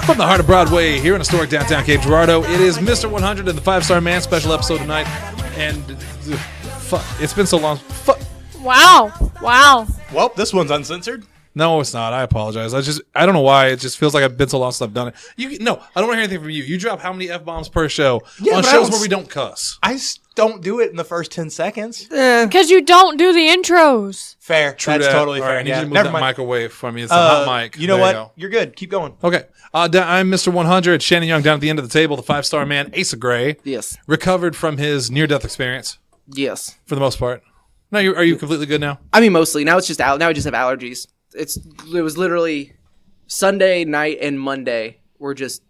From the heart of Broadway, here in historic downtown Cape Girardeau, it is Mr. 100 and the 5-Star Man special episode tonight. And it's been so long. Wow. Well, this one's uncensored. No, it's not. I apologize. I don't know why. It just feels like it's been so long since I've done it. No, I don't want to hear anything from you. You drop how many F-bombs per show on shows where we don't cuss? I don't do it in the first 10 seconds. Because you don't do the intros. Fair. That's totally All fair. right, I need you to move Never that mind. mic away from me. It's a hot mic. You know There what? go. You're good. Keep going. Okay. I'm Mr. 100. Shannon Young down at the end of the table, the 5-Star Man, Asa Gray. Yes. Recovered from his near-death experience Yes. for the most part. No, are you completely good now? I mean, mostly. Now it's just now I just have allergies. It was literally Sunday night and Monday were just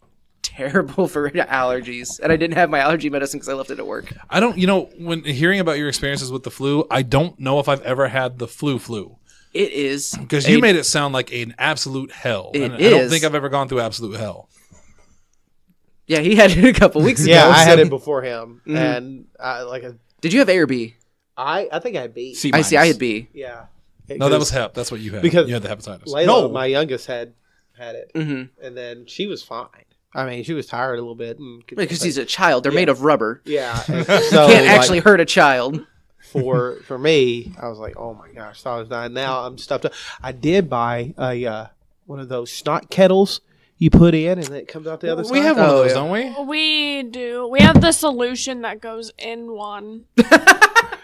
terrible for allergies, and I didn't have my allergy medicine because I left it at work. I don't. When hearing about your experiences with the flu, I don't know if I've ever had the flu. It is Because you made it sound like an absolute hell. It I is. don't think I've ever gone through absolute hell. Yeah, he had it a couple weeks ago. Yeah, I had it before him, and Did you have A or B? I think I had B. I see. I had B. Yeah. No, that was hep. That's what you had. Because you had the hepatitis. Layla, my youngest, had it, Mm-hmm. and then she was fine. I mean, she was tired a little bit, Because he's a child. They're made of rubber. Yeah, and so Can't actually hurt a child. For me, I was like, oh my gosh, so I was dying. Now I'm stuffed up. I did buy a one of those snot kettles you put in, and it comes out the other side. We have one of those, don't we? We do. We have the solution that goes in one.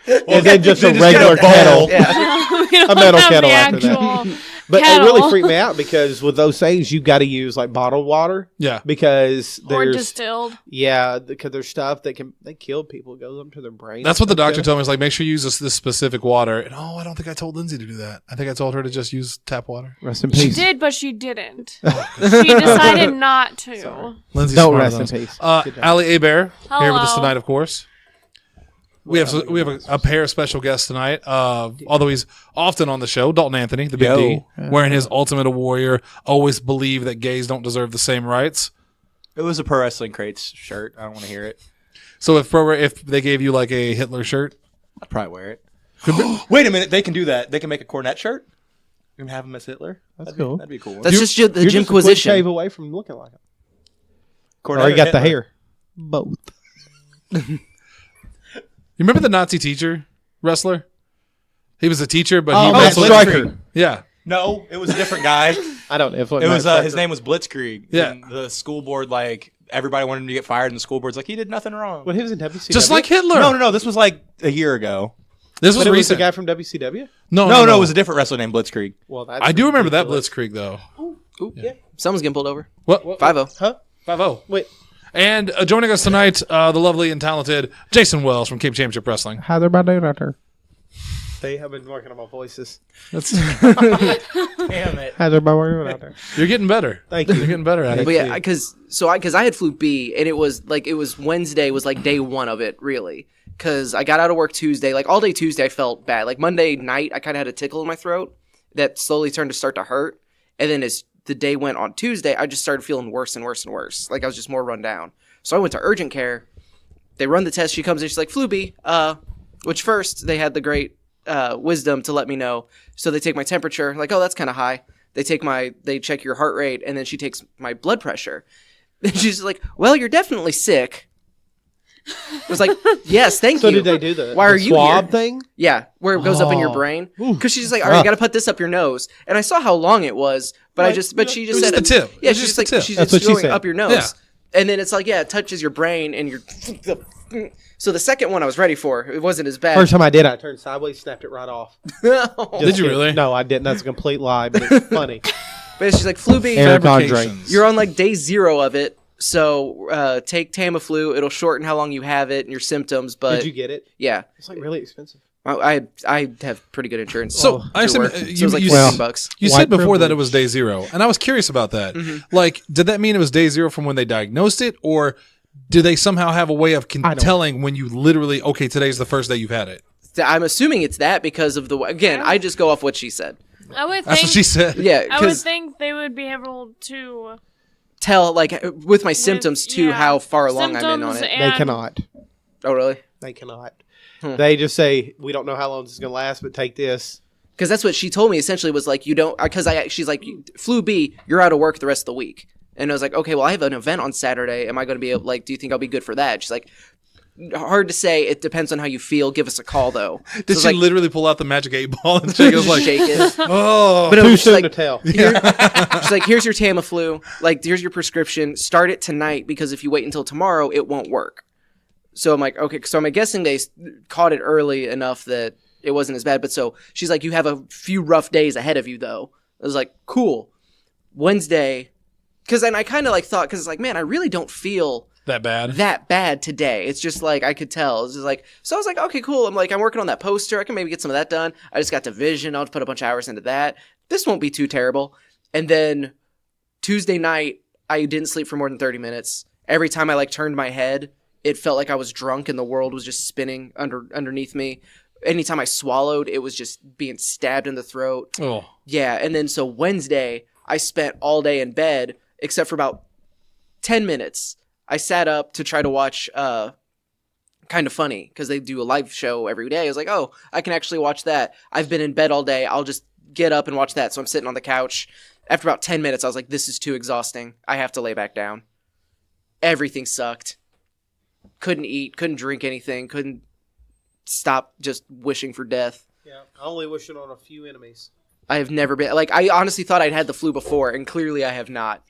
And then just a regular kettle. A metal kettle after that. But it really freaked me out because with those things, you got to use like bottled water. Yeah. Because Or there's distilled. Yeah, because there's stuff that they kill people. It goes up to their brain. That's what the doctor told me. Was like, make sure you use this specific water. And I don't think I told Lindsay to do that. I think I told her to just use tap water. Rest in She peace. did, but she didn't. She decided not to. Lindsay's Don't smart rest on in those. peace. Good job. Ali Abear here with us Hello. tonight, of course. We have a pair of special guests tonight. Although he's often on the show, Dalton Anthony, the Big D, wearing his Ultimate Warrior. Always believe that gays don't deserve the same rights. It was a Pro Wrestling Crates shirt. I don't want to hear it. So if they gave you like a Hitler shirt, I'd probably wear it. Wait a minute. They can do that. They can make a Cornette shirt and have him as Hitler. That's cool. That'd be a cool one. That's just the You're Jim just a quick shave Quisition. away from looking like him. Cornette Or he or got the Hitler? hair. Both. you remember the Nazi teacher wrestler? He was a teacher, but he Matt wrestled. Stryker. Yeah. No, it was a different guy. I don't know. It was his name was Blitzkrieg. Yeah. And the school board, like, everybody wanted him to get fired, and the school board's like, he did nothing wrong. When he was in WCW. Just like Hitler. No. This was like a year ago. This was But it was recent. the guy from WCW. No. It was a different wrestler named Blitzkrieg. Well, that's I do remember that ridiculous. Blitzkrieg though. Ooh, yeah. Someone's getting pulled over. What? 5-0. Huh? 5-0. Wait. And joining us tonight, the lovely and talented Jason Wells from Cape Championship Wrestling. How's everybody doing out there? They have been working on my voices. That's Damn it. How's everybody doing out there? you're getting better. Thank You're you. getting better at it. But yeah, because I had flu B, and it was Wednesday was like day one of it, really. Because I got out of work Tuesday, like all day Tuesday, I felt bad. Like Monday night, I kind of had a tickle in my throat that slowly turned to start to hurt, and then as the day went on Tuesday, I just started feeling worse and worse and worse. Like I was just more run down. So I went to urgent care. They run the test. She comes in. She's like, flu B. Which first they had the great wisdom to let me know. So they take my temperature. Like, oh, that's kind of high. They check your heart rate, and then she takes my blood pressure. And she's like, well, you're definitely sick. I was like, yes, thank So you. did they do the Why are you swab here? thing? Yeah, where it goes up in your brain. Because she's like, all right, you got to put this up your nose. And I saw how long it was, but she just said the tip. Yeah, It was she's just just like, the tip. she's That's just what she going said. up your nose. Yeah. And then it's like, yeah, it touches your brain, and you're. So the second one I was ready for. It wasn't as bad. First time I did, I turned sideways, snapped it right off. Did you kidding. really? No, I didn't. That's a complete lie, but it's funny. But she's like, flu B. Eric Andre. Fabrications. You're on like day 0 of it. So take Tamiflu. It'll shorten how long you have it and your symptoms. But Did you get it? yeah, It's like really expensive. I have pretty good insurance. So I through understand. work. So it was like you, $15. you White said before that it privilege. was day 0, and I was curious about that. Mm-hmm. Like, did that mean it was day 0 from when they diagnosed it, or do they somehow have a way of telling when you literally, okay, today's the first day you've had it? I'm assuming it's that because of the again. I just go off what she said. I would That's think. what she said. Yeah, I would because think they would be able to tell like with my symptoms too yeah, how far along I'm in on symptoms it. and- They cannot. Oh really? They cannot. They just say, we don't know how long this is going to last, but take this. Because that's what she told me essentially was like, you don't, because she's like, flu B, you're out of work the rest of the week. And I was like, okay, well, I have an event on Saturday. Am I going to be able, like, do you think I'll be good for that? She's like, hard to say. It depends on how you feel. Give us a call, though. Did she literally pull out the magic 8-ball and shake it? Like, shake it. Oh, but too soon to tell. She's like, here's your Tamiflu. Like, here's your prescription. Start it tonight because if you wait until tomorrow, it won't work. So I'm like, okay. So I'm guessing they caught it early enough that it wasn't as bad. But so she's like, you have a few rough days ahead of you, though. I was like, cool. Wednesday, because then I kind of like thought, because it's like, man, I really don't feel that bad today. It's just like I could tell. It's just like, so I was like, okay, cool. I'm like, I'm working on that poster. I can maybe get some of that done. I just got Division. I'll just put a bunch of hours into that. This won't be too terrible. And then Tuesday night, I didn't sleep for more than 30 minutes. Every time I like turned my head, it felt like I was drunk and the world was just spinning underneath me. Anytime I swallowed, it was just being stabbed in the throat. Oh. Yeah, and then so Wednesday, I spent all day in bed, except for about 10 minutes. I sat up to try to watch Kind of Funny, because they do a live show every day. I was like, oh, I can actually watch that. I've been in bed all day. I'll just get up and watch that. So I'm sitting on the couch. After about 10 minutes, I was like, this is too exhausting. I have to lay back down. Everything sucked. Couldn't eat, couldn't drink anything, couldn't stop just wishing for death. Yeah, I only wish it on a few enemies. I have never been, like, I honestly thought I'd had the flu before, and clearly I have not,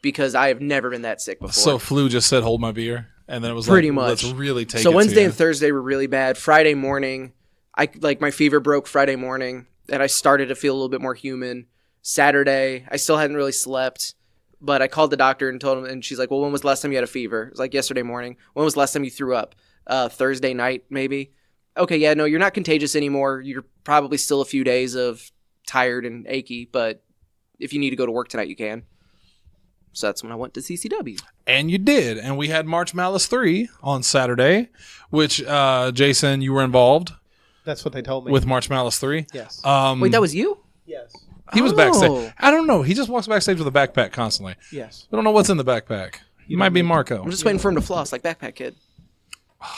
because I have never been that sick before. So flu just said, hold my beer, and then it was pretty like, much. Let's really take so it Wednesday to and Thursday were really bad. Friday morning, my fever broke Friday morning, and I started to feel a little bit more human. Saturday, I still hadn't really slept, but I called the doctor and told him, and she's like, well, when was the last time you had a fever? It was like yesterday morning. When was the last time you threw up? Thursday night, maybe. Okay, yeah, no, you're not contagious anymore. You're probably still a few days of tired and achy, but if you need to go to work tonight, you can. So that's when I went to CCW. And you did. And we had March Malice 3 on Saturday, which, Jason, you were involved. That's what they told me. With March Malice 3. Yes. Wait, that was you? Yes. He was backstage. I don't know. He just walks backstage with a backpack constantly. Yes. We don't know what's in the backpack. It might be Marco. I'm just waiting for him to floss like Backpack Kid.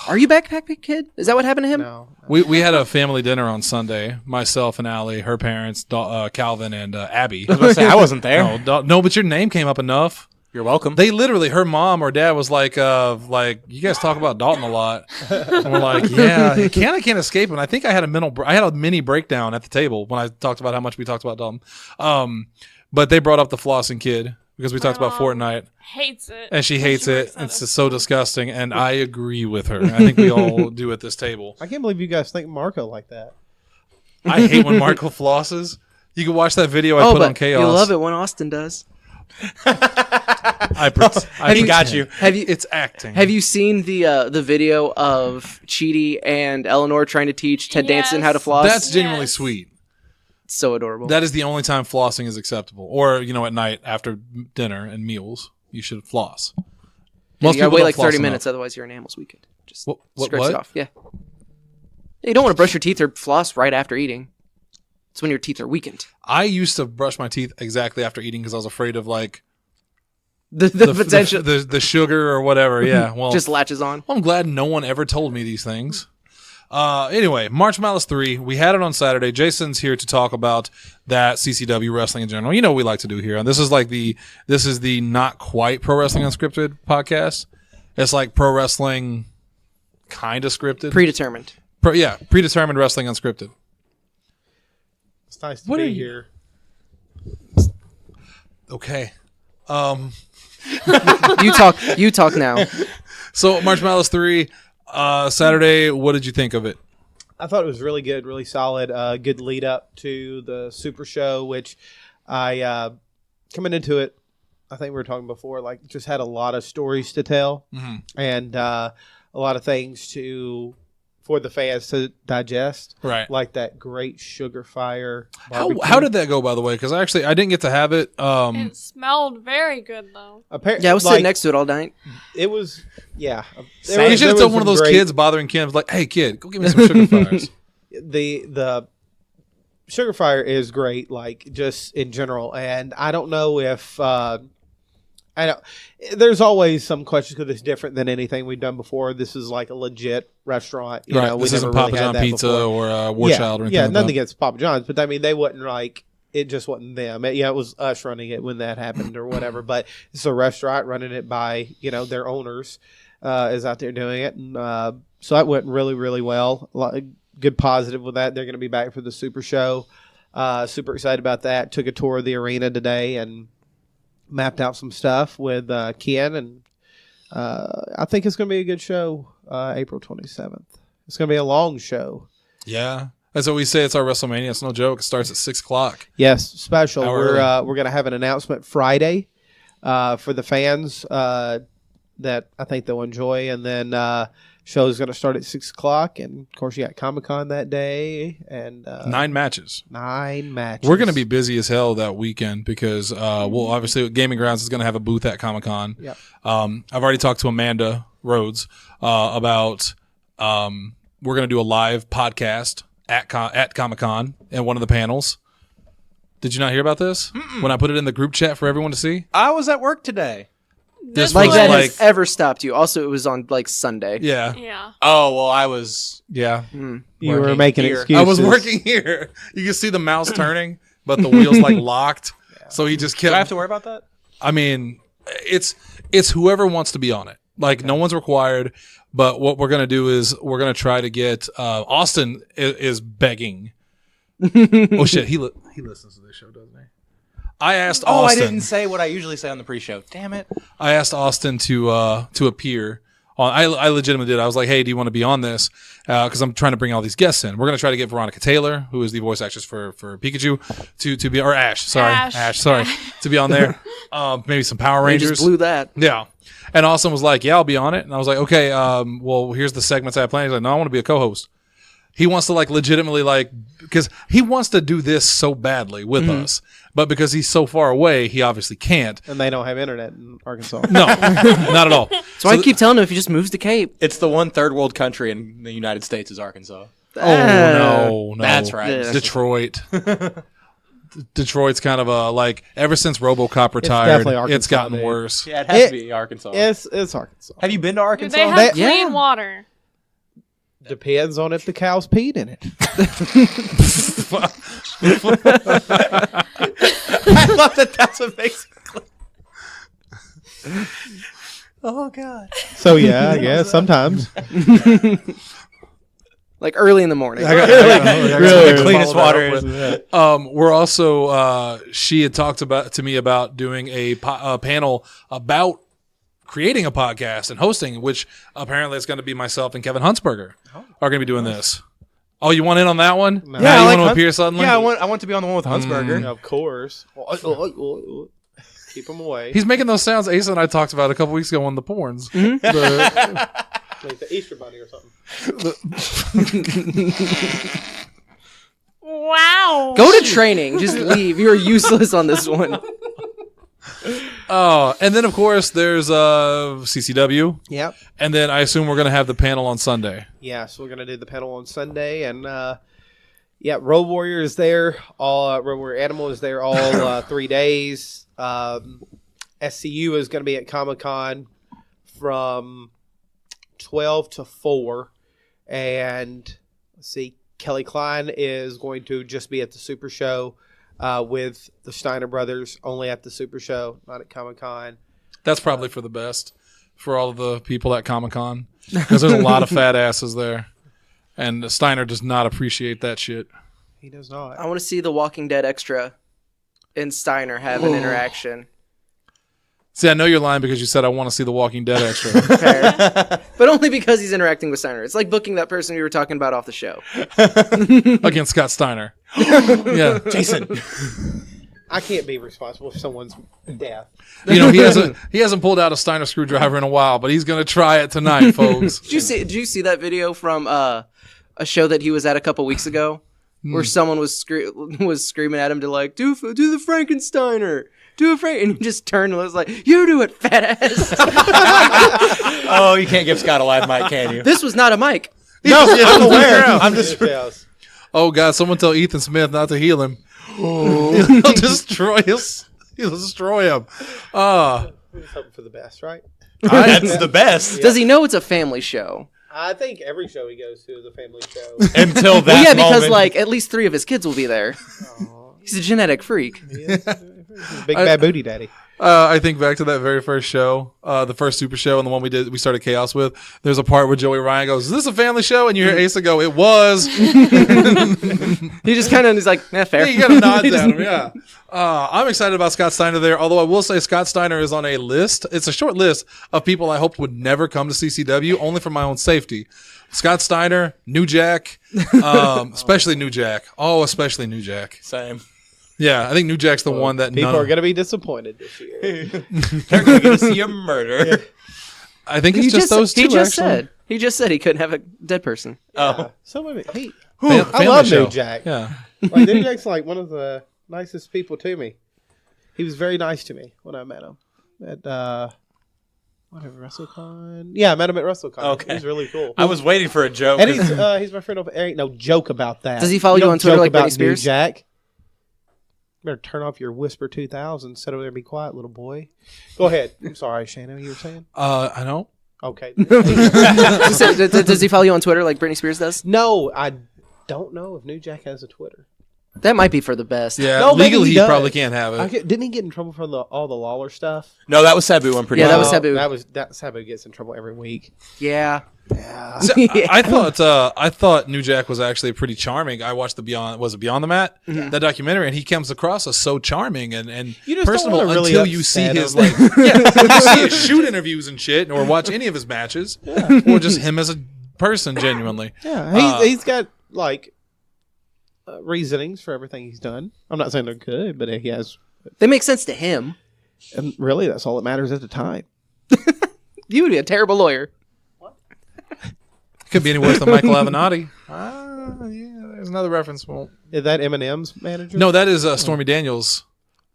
Are you Backpack Kid? Is that what happened to him? No. We had a family dinner on Sunday. Myself and Allie, her parents, Calvin, and Abby. I was gonna say, I wasn't there. No, but your name came up enough. You're welcome. They literally, her mom or dad was like, you guys talk about Dalton a lot. And we're like, yeah, I can't escape him. I think I had a mini breakdown at the table when I talked about how much we talked about Dalton. But they brought up the flossing kid because we talked about Fortnite. Hates it. And she hates it. It's just so disgusting. And I agree with her. I think we all do at this table. I can't believe you guys think Marco like that. I hate when Marco flosses. You can watch that video I put on Chaos. You love it when Austin does. I got you. It's acting. Have you seen the video of Chidi and Eleanor trying to teach Ted Danson how to floss? That's genuinely sweet. It's so adorable. That is the only time flossing is acceptable. Or, at night after dinner and meals, you should floss. Most people wait like 30 minutes, otherwise your enamel's weakened. Just scratch it off. Yeah. You don't want to brush your teeth or floss right after eating. It's when your teeth are weakened. I used to brush my teeth exactly after eating because I was afraid of the potential, the sugar or whatever. Yeah, well, just latches on. I'm glad no one ever told me these things. Anyway, March Malice 3. We had it on Saturday. Jason's here to talk about that CCW wrestling in general. You know what we like to do here, and this is the not quite pro wrestling unscripted podcast. It's like pro wrestling kind of scripted, predetermined. Predetermined wrestling unscripted. It's nice to be here. Okay. You talk now. So March Malice 3, Saturday, what did you think of it? I thought it was really good, really solid. Good lead up to the Super Show, which I coming into it, I think we were talking before, just had a lot of stories to tell and a lot of things for the fans to digest. Right. Like that great Sugar Fire barbecue. How did that go, by the way? Because I didn't get to have it. It smelled very good, though. I was sitting next to it all night. It was, yeah. You should have told one of those kids bothering Kim, like, hey, kid, go give me some Sugar Fires. The Sugar Fire is great, just in general. And I don't know if... I know there's always some questions because it's different than anything we've done before. This is like a legit restaurant. You know, This isn't never Papa really had John that Pizza before. or War Child or anything. Yeah, like nothing that. against Papa John's, but I mean, they wouldn't like it. Just wasn't them. It was us running it when that happened or whatever. But it's a restaurant running it by their owners is out there doing it, and so that went really really well. Good positive with that. They're going to be back for the Super Show. Super excited about that. Took a tour of the arena today and mapped out some stuff with Ken, and I think it's going to be a good show. April 27th. It's going to be a long show. Yeah, that's what we say. It's our WrestleMania. It's no joke. It starts at 6:00. Yes, special. How We're early? going to have an announcement Friday for the fans that I think they'll enjoy, and then show's going to start at 6:00, and of course you got Comic-Con that day, and 9 matches. 9 matches. We're going to be busy as hell that weekend because we'll obviously Gaming Grounds is going to have a booth at Comic-Con. Yep. I've already talked to Amanda Rhodes about we're going to do a live podcast at Comic-Con in one of the panels. Did you not hear about this? When I put it in the group chat for everyone to see? I was at work today. This Like was that like has ever stopped you. Also, it was on like Sunday. yeah. Yeah. Oh well, I was. Yeah. You were working making here. excuses. I was working here. You can see the mouse turning, but the wheel's like locked. So he just kept Do I have to worry about that? I mean, it's whoever wants to be on it. Like no one's required, but what we're gonna do is we're gonna try to get Austin is begging. Oh shit, he listens to this show, doesn't he? I asked Oh, Austin. I didn't say what I usually say on the pre-show. Damn it! I asked Austin to appear. I legitimately did. I was like, hey, do you want to be on this? Because I'm trying to bring all these guests in. We're gonna try to get Veronica Taylor, who is the voice actress for Pikachu, to be or Ash. Sorry, Ash. Sorry, to be on there. Maybe some Power They Rangers. just blew that. Yeah. And Austin was like, yeah, I'll be on it. And I was like, okay, well, here's the segments I have planned. He's like, no, I want to be a co-host. He wants to like legitimately like, because he wants to do this so badly with us, but because he's so far away, he obviously can't. And they don't have internet in Arkansas. No, not at all. So I keep telling him if he just moves to Cape. It's the one third world country in the United States is Arkansas. Oh, no. That's right. Yeah. Detroit. Detroit's kind of a, like, ever since RoboCop retired, definitely Arkansas, it's gotten dude. worse. Yeah, it has to be Arkansas. It's Arkansas. Have you been to Do Arkansas? they have They- clean Yeah. water? Depends on if the cows peed in it. I love that. That's what makes it clear. Oh God! So yeah, I guess sometimes. Like early in the morning. Really, the cleanest water is. We're also she had talked to me about doing a panel about creating a podcast and hosting, which apparently it's going to be myself and Kevin Huntsberger are going to be doing this. Oh, you want in on that one? No. Now I you like want to Hunt- appear suddenly? Yeah, I want to be on the one with Huntsberger. Of course. Keep them away. He's making those sounds Asa and I talked about a couple weeks ago on the porns. Like the Easter Bunny or something. Wow. Go to training. Just leave. You're useless on this one. Oh, and then of course there's CCW, Yep. and then I assume we're going to have the panel on Sunday. Yeah, so we're gonna do the panel on Sunday, and Road Warrior is there. All Road Warrior Animal is there all 3 days. SCU is gonna be at Comic-Con from 12 to 4, and let's see, Kelly Klein is going to just be at the Super Show with the Steiner brothers, only at the Super Show, not at Comic-Con. That's probably for the best for all of the people at Comic-Con because there's a lot of fat asses there, and Steiner does not appreciate that shit. He does not. I want to see the Walking Dead extra and Steiner have an interaction. See, I know you're lying because you said I want to see the Walking Dead extra. Fair. But only because he's interacting with Steiner. It's like booking that person we were talking about off the show. Against Scott Steiner. Yeah. Jason. I can't be responsible for someone's death. You know, he hasn't pulled out a Steiner screwdriver in a while, but he's going to try it tonight, folks. Did you see that video from a show that he was at a couple weeks ago, where someone was screaming at him to like do the Frankensteiner, do a Frank, and he just turned and was like, "You do it, fat ass." Oh, you can't give Scott a live mic, can you? This was not a mic. No, I'm aware. I'm just. Oh, God, someone tell Ethan Smith not to heal him. He'll destroy us. He'll destroy him. We're just hoping for the best, right? That's the best. Does he know it's a family show? I think every show he goes to is a family show. Until that Well, yeah, because moment. like at least 3 of his kids will be there. He's a genetic freak. He's a big bad booty daddy. I think back to that very first show, the first Super Show, and the one we started Chaos with. There's a part where Joey Ryan goes, "Is this a family show?" And you hear Asa go, "It was." He just kind of is like, fair. Yeah, you got to nod at him. Yeah. I'm excited about Scott Steiner there. Although I will say Scott Steiner is on a list. It's a short list of people I hoped would never come to CCW, only for my own safety. Scott Steiner, New Jack, especially New Jack. Oh, especially New Jack. Same. Yeah, I think New Jack's the one that People are going to be disappointed this year. They're going to get to see a murder. I think it's just those two. He just said he couldn't have a dead person. Oh. So wait a minute. Family I love show. New Jack. Yeah. Like, New Jack's like one of the nicest people to me. He was very nice to me when I met him at whatever WrestleCon. Yeah, I met him at WrestleCon. Okay. He was really cool. I was waiting for a joke. And he's my friend over. There ain't no joke about that. Does he follow you don't on Twitter joke like about Britney Spears? New Jack. Better turn off your Whisper 2000. Sit over there and be quiet, little boy. Go ahead. I'm sorry, Shannon. You were saying? I don't. Okay. Does he follow you on Twitter like Britney Spears does? No, I don't know if New Jack has a Twitter. That might be for the best. Yeah, No, maybe legally he he does. probably can't have it. Didn't he get in trouble for all the Lawler stuff? No, that was Sabu. I'm pretty Yeah, sure. that was Sabu. That Sabu gets in trouble every week. Yeah. So, I thought New Jack was actually pretty charming. I watched the Beyond the Mat, that documentary, and he comes across as so charming and You just don't personable wanna really until you see upset his him. you see his shoot interviews and shit, or watch any of his matches, or just him as a person genuinely. Yeah, he's got like reasonings for everything he's done. I'm not saying they're good, but he has. They make sense to him. And really, that's all that matters at the time. You would be a terrible lawyer. Could be any worse than Michael Avenatti. Yeah, there's another reference. Well, Is that Eminem's manager? no, that is Stormy Daniels'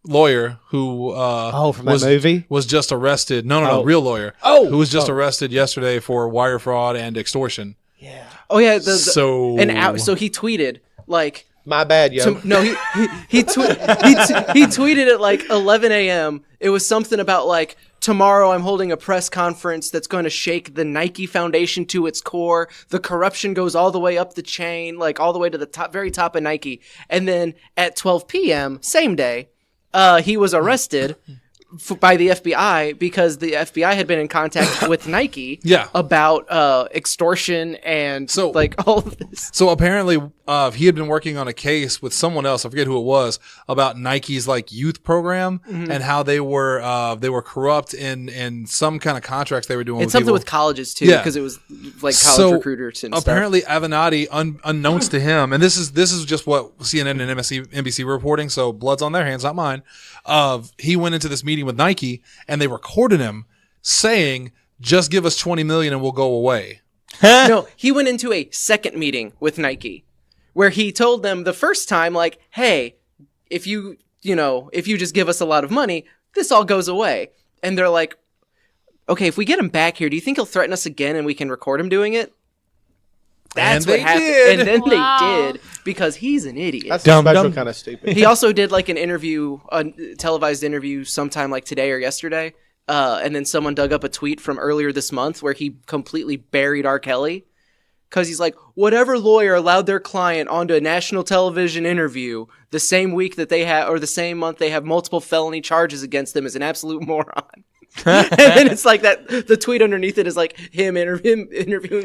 lawyer who from that movie? was just arrested. No, Oh. real lawyer. Oh. Who was just arrested yesterday for wire fraud and extortion. Yeah. Oh yeah. So So he tweeted like. My bad, yo. He tweeted at like 11 a.m. It was something about like, tomorrow I'm holding a press conference that's going to shake the Nike Foundation to its core. The corruption goes all the way up the chain, like all the way to the very top of Nike. And then at 12 p.m., same day, he was arrested by the FBI because the FBI had been in contact with Nike about extortion and like all of this. So apparently he had been working on a case with someone else, I forget who it was, about Nike's like youth program and how they were corrupt in some kind of contracts they were doing. It's with something people. with colleges too, because it was like college recruiters and apparently stuff. Avenatti, unknowns to him, and this is just what CNN and NBC were reporting, so blood's on their hands, not mine. He went into this meeting with Nike and they recorded him saying, "Just give us $20 million and we'll go away." No, he went into a second meeting with Nike where he told them the first time, like, hey, if you just give us a lot of money, this all goes away. And they're like, okay, if we get him back here, do you think he'll threaten us again and we can record him doing it? That's what happened. Did. And then Wow. they did because he's an idiot. That's a special kind of stupid. He also did like an interview, a televised interview sometime like today or yesterday. And then someone dug up a tweet from earlier this month where he completely buried R. Kelly. Because he's like, whatever lawyer allowed their client onto a national television interview the same week that they have, or the same month they have multiple felony charges against them is an absolute moron. And then it's like that. The tweet underneath it is like him interviewing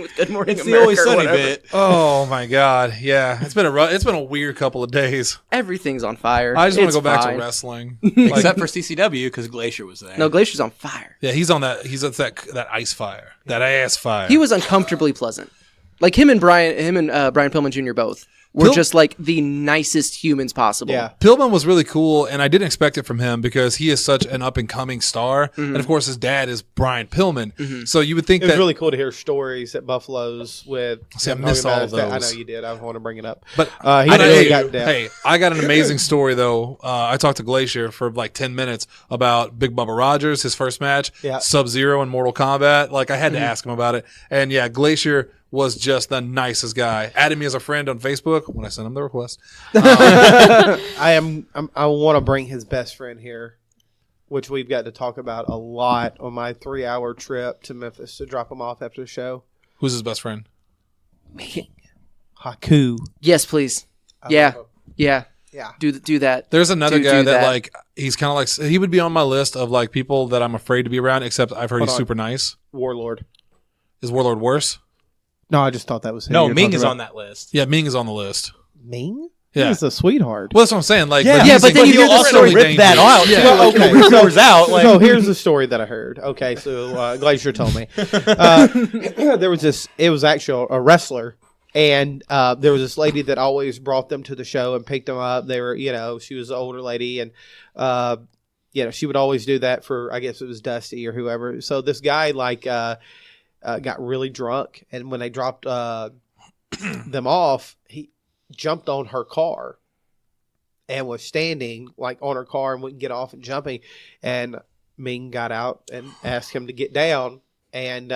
with Good Morning It's America. the Always or Sunny whatever. bit. Oh my God. Yeah. It's been a weird couple of days. Everything's on fire. I just want It's to go back fine. to wrestling. Except for CCW because Glacier was there. No, Glacier's on fire. Yeah, he's on that. He's at that ice fire, that ass fire. He was uncomfortably pleasant. Like him and Brian Pillman Jr. both were just like the nicest humans possible. Yeah. Pillman was really cool, and I didn't expect it from him because he is such an up-and-coming star. And, of course, his dad is Brian Pillman. So you would think It was that... really cool to hear stories at Buffalo's with. See, I missed all of I know those. you did. I want to bring it up. But he I really got down. Hey, I got an amazing story, though. I talked to Glacier for like 10 minutes about Big Bubba Rogers, his first match, Yeah. Sub-Zero in Mortal Kombat. Like, I had to ask him about it. And, yeah, Glacier was just the nicest guy. Added me as a friend on Facebook when I sent him the request. I want to bring his best friend here which we've got to talk about a lot on my 3-hour trip to Memphis to drop him off after the show. Who's his best friend? Haku. Yes, please. Yeah. Do that. There's another Do guy that that. like he's kind of like he would be on my list of like people that I'm afraid to be around. Except I've heard Hold he's on. super nice. Warlord. Is Warlord worse? No, I just thought that was him. No, You're Ming talking is about- on that list. Yeah, Ming is on the list. Ming? Yeah. He's a sweetheart. Well, that's what I'm saying. Like, Yeah, he's but then you hear the incredibly story, rip that dangerous. out. Yeah. Well, okay. Rumors out. Like, So here's the story that I heard. Okay, so Glacier told me. There was this, it was actually a wrestler. And there was this lady that always brought them to the show and picked them up. They were, she was an older lady. And, she would always do that for, I guess it was Dusty or whoever. So this guy, got really drunk. And when they dropped them off, he jumped on her car and was standing, on her car and wouldn't get off and jumping. And Ming got out and asked him to get down. And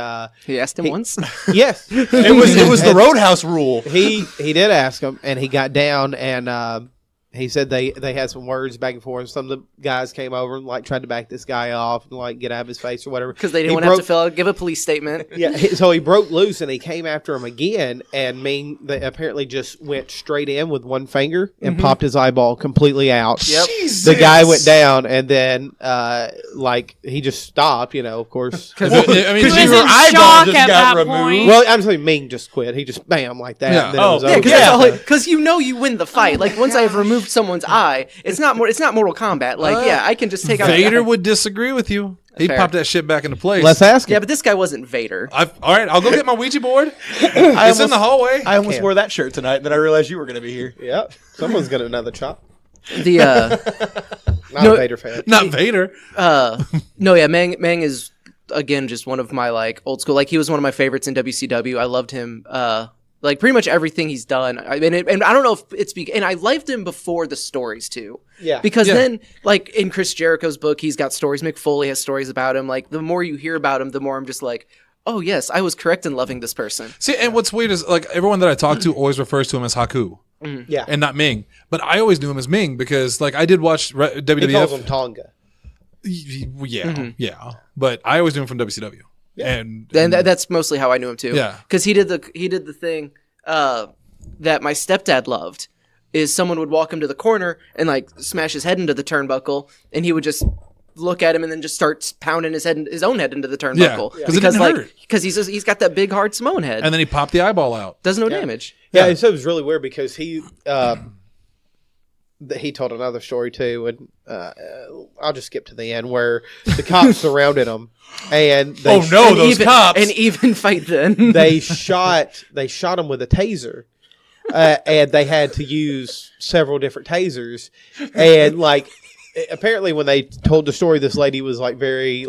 He asked him once. yes, it was the Roadhouse rule. he did ask him, and he got down, and he said they had some words back and forth. Some of the guys came over and tried to back this guy off and get out of his face or whatever Because they didn't He want to have broke- to fill out, give a police statement. Yeah, so he broke loose and he came after him again, and they apparently just went straight in with one finger and popped his eyeball completely out. Yep. The guy went down, and then he just stopped. Of course. I mean, He was she- in her eyeball shock just at got that removed. point. Well, I'm saying Ming just quit. He just bam like that. Yeah. And then it Oh, was yeah, over. Yeah, because you win the fight. Once I have removed someone's eye, it's not Mortal Kombat. I can just take out. Vader would disagree with you. He'd Fair. pop that shit back into place. Let's ask him. Yeah, but this guy wasn't Vader. All right, I'll go get my Ouija board. It's in the hallway. I almost wore that shirt tonight, and then I realized you were going to be here. Yep. Someone's got another chop. The Not No. a Vader fan. Not Vader. no, yeah, Mang is again just one of my old school. He was one of my favorites in WCW. I loved him. Pretty much everything he's done. And I don't know if it's and I liked him before the stories too. Yeah. Because Yeah. then, in Chris Jericho's book, he's got stories. Mick Foley has stories about him. The more you hear about him, the more I'm just oh yes, I was correct in loving this person. See, and what's weird is everyone that I talk to always refers to him as Haku. Yeah. And not Ming. But I always knew him as Ming because I did watch He calls him WWF. Tonga. Yeah. But I always knew him from WCW. And That's mostly how I knew him too. Yeah. Because he did the thing that my stepdad loved. Is someone would walk him to the corner and smash his head into the turnbuckle, and he would just look at him and then just start pounding his own head into the turnbuckle. Yeah, 'cause it didn't hurt. Because he's got that big hard Samoan head. and then he popped the eyeball out. does no damage. Yeah, so it was really weird because he told another story too, and I'll just skip to the end where the cops surrounded him, and they those cops! An even fight then. they shot him with a taser, and they had to use several different tasers, and apparently when they told the story, this lady was very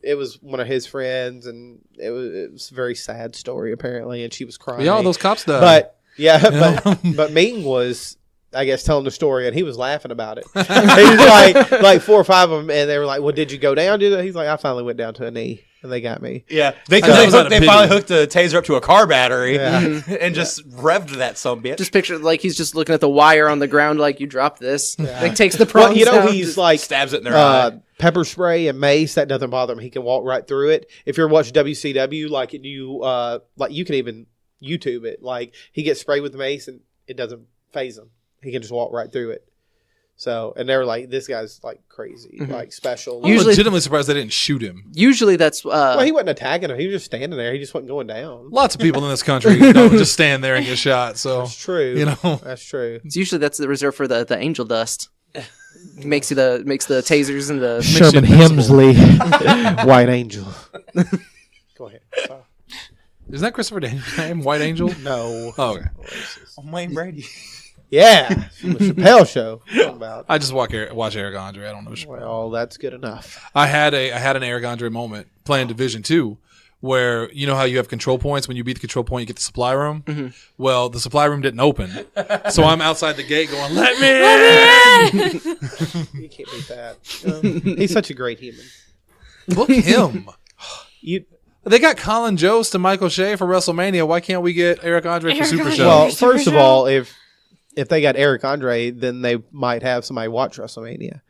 it was one of his friends, and it was a very sad story apparently, and she was crying. Yeah, all those cops died. But yeah, know? but Ming was, I guess, telling the story, and he was laughing about it. He was like 4 or 5 of them, and they were like, "Well, did you go down?" He's like, "I finally went down to a knee, and they got me." Yeah, That was out of they pity. finally hooked a taser up to a car battery Yeah. and just revved that sumbitch. Just picture he's just looking at the wire on the ground you dropped this. Takes the Well, prongs out. he's like stabs it in their eye. pepper spray and mace. That doesn't bother him. He can walk right through it. If you're watching WCW, you can even YouTube it. He gets sprayed with mace, and it doesn't phase him. He can just walk right through it. So, and they were like, "This guy's crazy, special." I'm Usually- legitimately surprised they didn't shoot him. Usually that's well, he wasn't attacking him. He was just standing there. He just wasn't going down. Lots of people in this country don't just stand there and get shot. So That's true. That's true. that's the reserve for the angel dust. Makes the tasers and the Sherman invincible. Hemsley, White Angel. Go ahead. Sorry. Isn't that Christopher Daniels' name? White Angel? No. Oh, okay. Wayne Brady. Yeah, from the Chappelle Show. Talking about. I just watch Eric Andre. I don't know. Well, that's good enough. I had an Eric Andre moment playing Division 2 where you know how you have control points. When you beat the control point, you get the supply room. Mm-hmm. Well, the supply room didn't open. So I'm outside the gate going, let me in! You can't beat that. He's such a great human. Book him. You They got Colin Jost and Michael Shea for WrestleMania. Why can't we get Eric Andre for Eric Super Andre. Show? well, Super first of Show? all, if they got Eric Andre, then they might have somebody watch WrestleMania.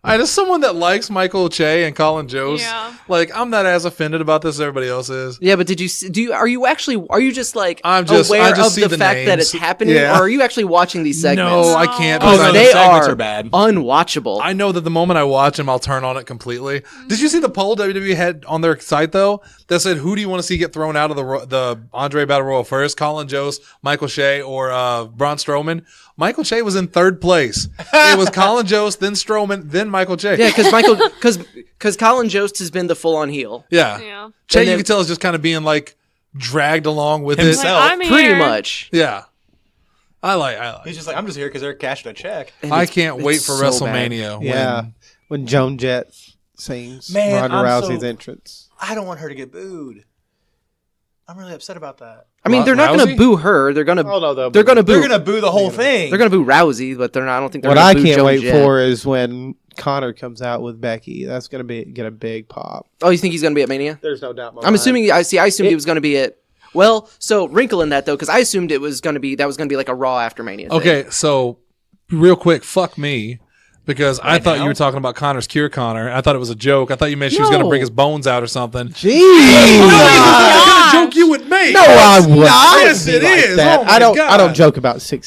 As someone that likes Michael Che and Colin Jost, Yeah. like I'm not as offended about this as everybody else is. Yeah, but are you just like I just aware of see the the fact that names. it's happening, Yeah. or are you actually watching these segments? No, I can't. Oh, because no, I- the they segments are are bad. unwatchable. I know that the moment I watch them, I'll turn on it completely. Did you see the poll WWE had on their site though that said who do you want to see get thrown out of the Andre Battle Royal first? Colin Jost, Michael Che, or Braun Strowman? Michael Che was in third place. It was Colin Jost, then Strowman, then Michael Che. Yeah, because Colin Jost has been the full-on heel. Yeah. Yeah. Che, And you then- can tell is just kind of being like dragged along with Himself. it. Like, I'm Pretty here. much. Yeah. I like. He's just like, I'm just here because they're cashing a check. And I it's- can't wait it's for so WrestleMania. Yeah. When, When Joan Jett sings Man, Ronda I'm Rousey's so- entrance. I don't want her to get booed. I'm really upset about that. I mean, they're not going to Rousey? boo her. They're going to. Oh, no, They're going to boo. They're gonna boo the whole thing. They're going to boo Rousey, but they're not. I don't think they're What going I to boo can't Joan wait Jett. for is when Connor comes out with Becky. That's going to get a big pop. Oh, you think he's going to be at Mania? There's no doubt. in my I'm mind. assuming. I assumed he was going to be at. Well, so wrinkle in that though, because I assumed it was going to be like a Raw after Mania. Thing. okay, so real quick, fuck me. Because I thought now? you were talking about Connor's Cure Connor. I thought it was a joke. I thought you meant she was going to No. bring his bones out or something. Jeez. What kind of joke you would make? No, I would. Yes, be it like is. that. Oh my I don't God. joke about sick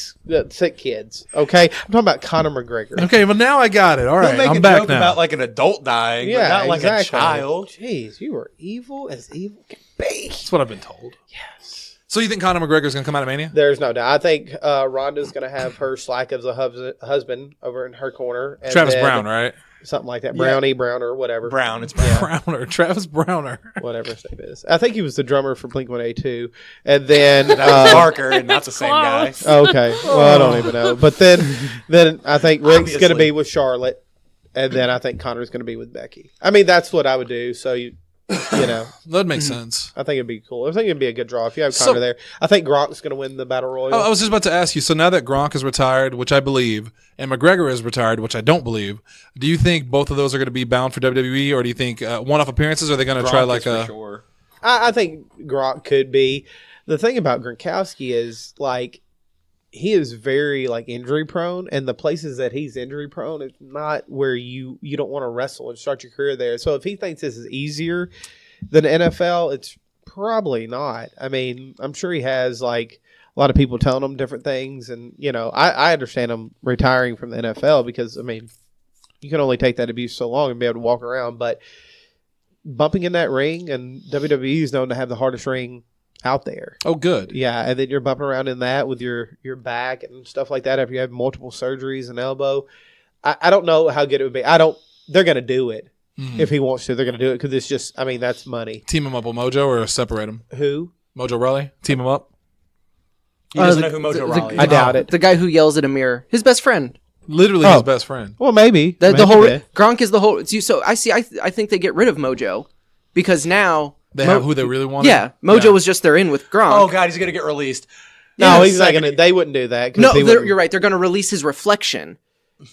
kids. Okay, I'm talking about Conor McGregor. Okay, well now I got it. All He'll right, make I'm a back joke now. about like an adult dying, but not like a child. Jeez, you were evil as evil can be. That's what I've been told. Yes. So you think Conor McGregor is going to come out of Mania? There's no doubt. I think Rhonda's going to have her slack as a husband over in her corner. And Travis then Brown, right? Something like that. Yeah. Browner, whatever. Brown, it's brown. Browner, Travis Browner. Whatever his name is. I think he was the drummer for Blink-182. And then... That was Barker, and not the same guy. Close. Okay. Well, I don't even know. But then I think Rick's going to Obviously. be with Charlotte. And then I think Connor's going to be with Becky. I mean, that's what I would do. So, you know, That makes sense. I think it'd be cool. I think it'd be a good draw if you have So- Connor there. I think Gronk's going to win the Battle Royal. I was just about to ask you. So now that Gronk is retired, which I believe, and McGregor is retired, which I don't believe, do you think both of those are going to be bound for WWE, or do you think one-off appearances? Or are they going to try Gronk like is for a? sure. I think Gronk could be. The thing about Gronkowski is like he is very like injury prone, and the places that he's injury prone is not where you don't want to wrestle and start your career there. So if he thinks this is easier than NFL, it's probably not. I mean, I'm sure he has like a lot of people telling him different things, and you know, I understand him retiring from the NFL because I mean, you can only take that abuse so long and be able to walk around, but bumping in that ring, and WWE is known to have the hardest ring out there. Oh, good. Yeah, and then you're bumping around in that with your back and stuff like that after you have multiple surgeries and elbow. I don't know how good it would be. They're going to do it. Mhm. If he wants to, they're going to do it because it's just, I mean, that's money. Team him up with Mojo or separate him? Who? Mojo Rawley? Team him up? He doesn't know who Mojo Rawley is. I doubt it. The guy who yells at a mirror, his best friend. Literally his best friend. Well, maybe. The Maybe. whole Gronk is the whole. So I see. I think they get rid of Mojo because now They have who they really wanted? Yeah, Mojo was just their in with Gronk. Oh God, he's gonna get released. No, In a he's not second. going to. They wouldn't do that. 'cause No, he wouldn't- you're right. They're going to release his reflection,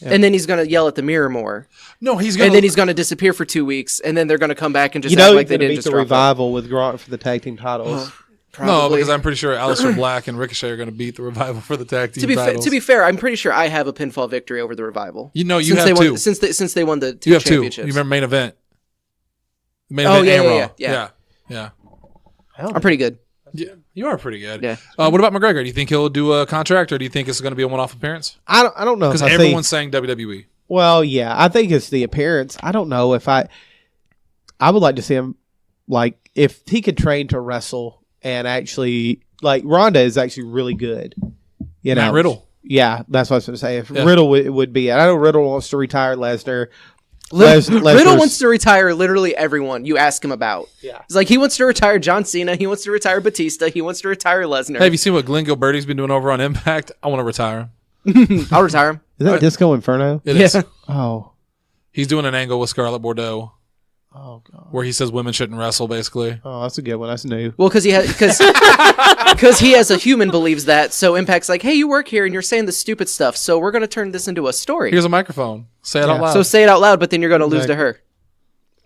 and then he's going to yell at the mirror more, No, he's going and then he's going to disappear for 2 weeks, and then they're going to come back and just You know, act he's like they going to didn't beat just the drop him. Revival with Gronk for the tag team titles. No, Probably. because I'm pretty sure Aleister Black and Ricochet are going to beat the Revival for the tag team titles. to be fair, I'm pretty sure I have a pinfall victory over the Revival. You know, you since have they two. won, since they won the two You have two. You championships. remember main event? Main Oh, event yeah, and yeah, Raw. yeah. Yeah. I'm pretty good. Yeah, you are pretty good. Yeah. What about McGregor? Do you think he'll do a contract, or do you think it's going to be a one-off appearance? I don't know. Because if I everyone's think, saying WWE. well, yeah, I think it's the appearance. I don't know if I would like to see him, like, if he could train to wrestle and actually, like, Ronda is actually really good. You know, Matt Riddle. Yeah, that's what I was going to say. If Yeah. Riddle would be, I know Riddle wants to retire Lesnar. Riddle Lesnar's- wants to retire literally everyone you ask him about. Yeah. It's like he wants to retire John Cena, he wants to retire Batista, he wants to retire Lesnar. Hey, have you seen what Glenn Gilberti's been doing over on Impact? I want to retire him. I'll retire him. Is that Disco Inferno? It is. Yeah. Oh. He's doing an angle with Scarlett Bordeaux Oh, God. where he says women shouldn't wrestle, basically. Oh, that's a good one. That's new. Well, because he as a human believes that. So Impact's like, hey, you work here and you're saying the stupid stuff, so we're going to turn this into a story. Here's a microphone. Say it out loud. So say it out loud, but then you're going to lose to her.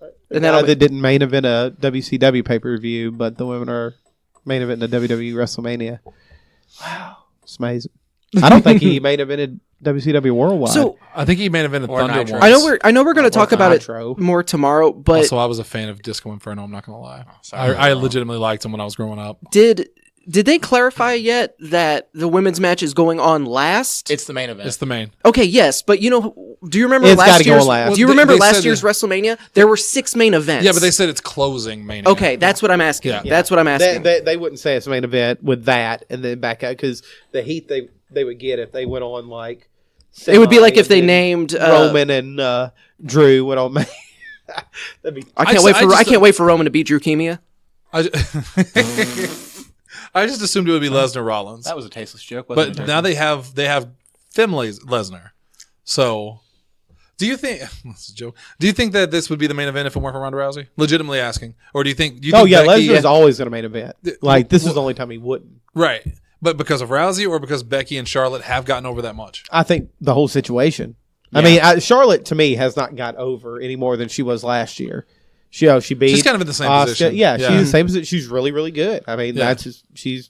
And Guy that'll that didn't main event a WCW pay-per-view, but the women are main event in a WWE WrestleMania. Wow. It's amazing. I don't think he main evented WCW Worldwide. So I think he main evented Or Thunder Nitro. once. I know we're going to talk about Nitro. it more tomorrow, but Also, I was a fan of Disco Inferno. I'm not gonna lie. I legitimately liked him when I was growing up. did they clarify yet that the women's match is going on last? It's the main event. It's the main. Okay, yes, but do you remember It's gotta last go year's? last. Do you Well, remember they last said year's WrestleMania? There were 6 main events. Yeah, but they said it's closing main. Okay, event. that's what I'm asking. Yeah. That's what I'm asking. They wouldn't say it's a main event with that and then back out because the heat they would get if they went on like. It would be like if they and named Roman and Drew went on main. That'd be. I can't wait for Roman to beat Drew Kemia. I just assumed it would be Lesnar Rollins. That was a tasteless joke. Wasn't But it? now they have Finlay Lesnar. So, do you think that's a joke? Do you think that this would be the main event if it weren't for Ronda Rousey? Legitimately asking, or do you think? Oh yeah, Becky, Lesnar's always going to main event. Like this is the only time he wouldn't. right? But because of Rousey, or because Becky and Charlotte have gotten over that much? I think the whole situation. I mean, Charlotte to me has not got over any more than she was last year. She beat. She's kind of in the same Asuka. position. Yeah, she's in the same position. She's really, really good. I mean, she's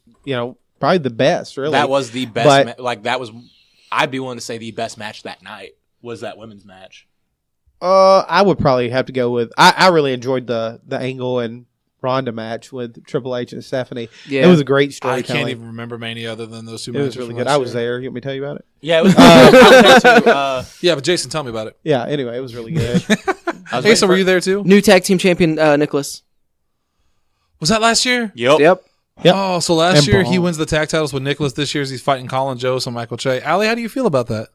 probably the best. Really, that was the best. That was. I'd be willing to say the best match that night was that women's match. I would probably have to go with. I really enjoyed the Angle and Ronda match with Triple H and Stephanie. Yeah. It was a great I storytelling. can't even remember Mania other than those two It matches. was really from good. last I was year. there. You want me to tell you about it? Yeah, it was. I was there too, Yeah, but Jason, tell me about it. Yeah. Anyway, it was really good. Hey, so were you there too? New tag team champion Nicholas. Was that last year? Yep. Yep. Oh, so last And year Braun. he wins the tag titles with Nicholas. This year he's fighting Colin Jost and Michael Che. Allie, how do you feel about that?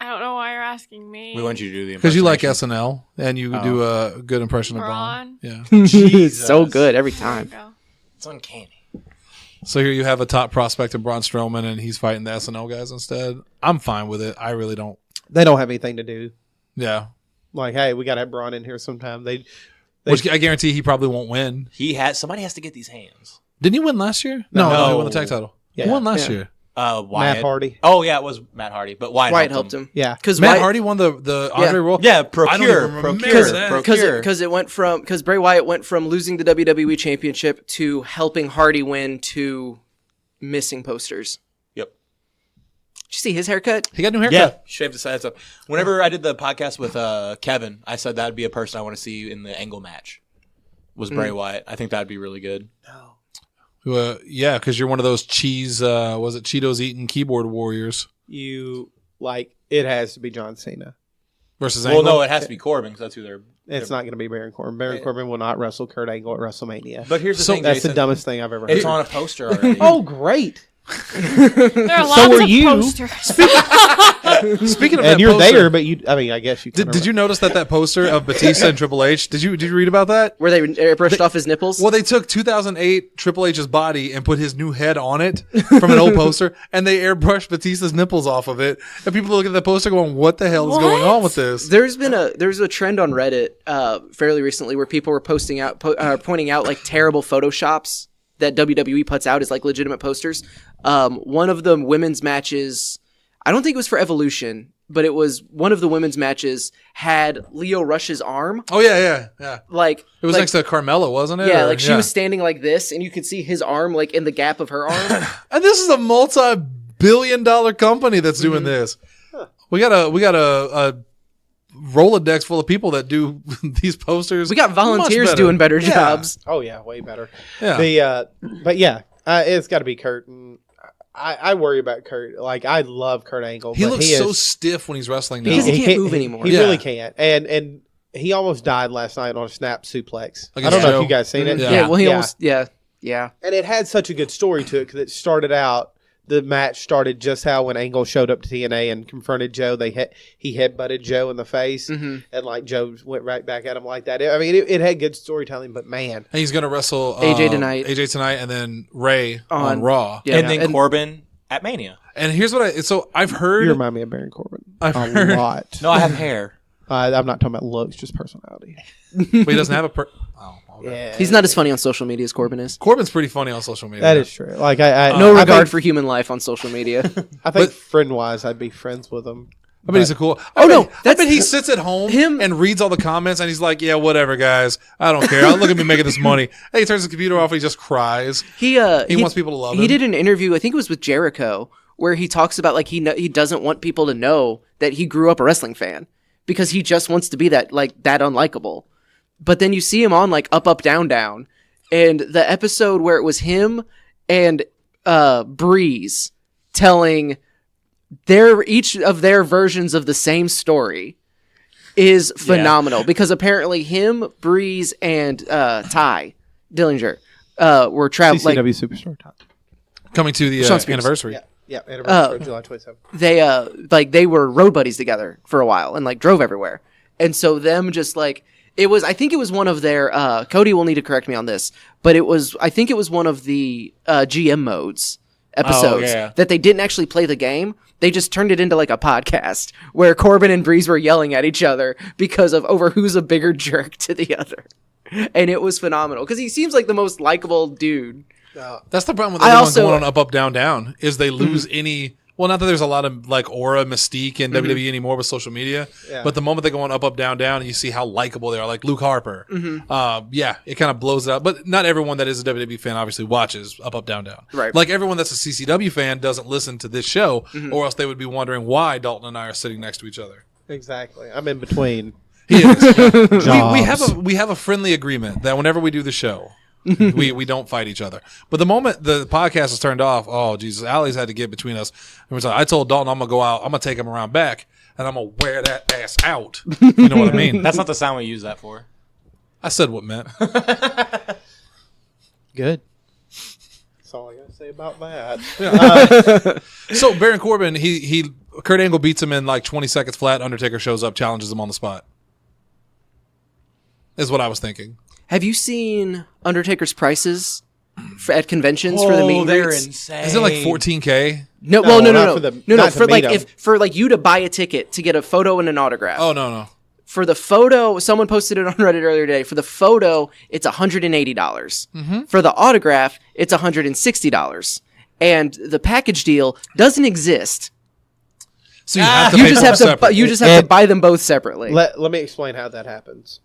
I don't know why you're asking me. We want you to do the Because you like impersonation. SNL and you do a good impression of Braun. Braun. Yeah. So good every There time. we go. It's uncanny. So here you have a top prospect in Braun Strowman and he's fighting the SNL guys instead. I'm fine with it. I really don't. They don't have anything to do. Yeah. Like, hey, we got to have Braun in here sometime. They Which I guarantee he probably won't win. Somebody has to get these hands. Didn't he win last year? No, he won the tag title. Yeah. He won last Yeah. year. Wyatt. Matt Hardy. Oh yeah, it was Matt Hardy, but Wyatt helped him. Yeah. Because Matt Hardy won the Andre Roll. Yeah, I don't procure. even remember Procure. that. Procure. because it went from because Bray Wyatt went from losing the WWE championship to helping Hardy win to missing posters. Yep. Did you see his haircut? He got a new Yeah, haircut. shaved the sides up. Whenever I did the podcast with Kevin, I said that would be a person I want to see in the Angle match. Was Bray Wyatt? I think that'd be really good. Yeah, because you're one of those Cheetos eating keyboard warriors You like it has to be John Cena. versus Well, Angle. no, it has to be Corbin because that's who they're. It's not going to be Baron Corbin. Baron Corbin will not wrestle Kurt Angle at WrestleMania. But here's the So thing, That's Jason. the dumbest thing I've ever heard. It's on a poster already. Oh, great! There are So lots were of you. posters. Speaking of And that you're poster, there, but you. I mean, I guess you. Did you notice that poster of Batista and Triple H? Did you read about that? Where they airbrushed off his nipples? Well, they took 2008 Triple H's body and put his new head on it from an old poster, and they airbrushed Batista's nipples off of it. And people look at the poster going, "What the hell is going on with this?" There's a trend on Reddit fairly recently where people were pointing out like terrible photoshops that WWE puts out as like legitimate posters. One of the women's matches, I don't think it was for Evolution, but it was one of the women's matches had Leo Rush's arm. Oh yeah. Like It was next to Carmella, wasn't it? yeah, Or- like she was standing like this, and you could see his arm like in the gap of her arm. And this is a multi-billion-dollar company that's doing this. We got a Rolodex full of people that do these posters. We got volunteers much better. doing better Yeah. jobs. Oh yeah, way better. Yeah. But yeah, it's got to be Kurt. And I worry about Kurt. Like I love Kurt Angle. He but looks is- so stiff when he's wrestling now. Because he can't move anymore. He Yeah. really can't. And he almost died last night on a snap suplex. I Against don't know Joe. if you guys seen it. Yeah. Yeah, well, he almost yeah. And it had such a good story to it because it started out. The match started just how when Angle showed up to TNA and confronted Joe, he headbutted Joe in the face, and like Joe went right back at him like that. I mean, it had good storytelling, but man, And he's going to wrestle AJ tonight. AJ tonight, and then Ray on On- Raw. Yeah. and then Corbin at Mania. And here's what I've heard. you remind me of Baron Corbin I've a heard- lot. No, I have hair. I'm not talking about looks, just personality. But he doesn't have a. Oh, okay. Yeah, He's not as funny on social media as Corbin is. Corbin's pretty funny on social media. that is true. Like No I regard think, for human life on social media. I think But- friend wise, I'd be friends with him. I bet he's a cool. I bet he sits at home and reads all the comments, and he's like, "Yeah, whatever, guys. I don't care. Look at me making this money." Hey, he turns the computer off. And he just cries. He wants people to love him. He did an interview. I think it was with Jericho, where he talks about like he doesn't want people to know that he grew up a wrestling fan because he just wants to be that unlikable. But then you see him on like Up, Down, Down, and the episode where it was him and Breeze telling each of their versions of the same story is phenomenal because apparently him, Breeze, and Ty Dillinger were traveling. CCW Superstar Ty. Coming to the anniversary. Yeah, anniversary July 27th. They were road buddies together for a while and like drove everywhere, and so them just like I think it was one of their Cody will need to correct me on this, but I think it was one of the GM modes episodes that they didn't actually play the game. They just turned it into like a podcast where Corbin and Breeze were yelling at each other because of over who's a bigger jerk to the other. And it was phenomenal because he seems like the most likable dude. That's the problem with everyone going on Up, Down, Down is they lose any. Well, not that there's a lot of like aura mystique in WWE anymore with social media, but the moment they go on Up, Down, Down, you see how likable they are. Like Luke Harper, it kind of blows it out. But not everyone that is a WWE fan obviously watches Up, Down, Down. Right. Like everyone that's a CCW fan doesn't listen to this show, or else they would be wondering why Dalton and I are sitting next to each other. Exactly. I'm in between. He is. we have a friendly agreement that whenever we do the show. we don't fight each other. But the moment the podcast is turned off, oh Jesus, Allie's had to get between us. And I told Dalton I'm gonna go out, I'm gonna take him around back, and I'm gonna wear that ass out. You know what I mean? That's not the sound we use that for. I said what meant. Good. That's all I gotta say about that. So Baron Corbin, Kurt Angle beats him in like 20 seconds flat. Undertaker shows up, challenges him on the spot. Is what I was thinking. Have you seen Undertaker's prices at conventions for the meet and they're greets? insane. Is it like $14K? No. For like you to buy a ticket to get a photo and an autograph. Oh no. For the photo, someone posted it on Reddit earlier today. For the photo, it's $180. For the autograph, it's $160. And the package deal doesn't exist. So you just have to buy them both separately. Let me explain how that happens.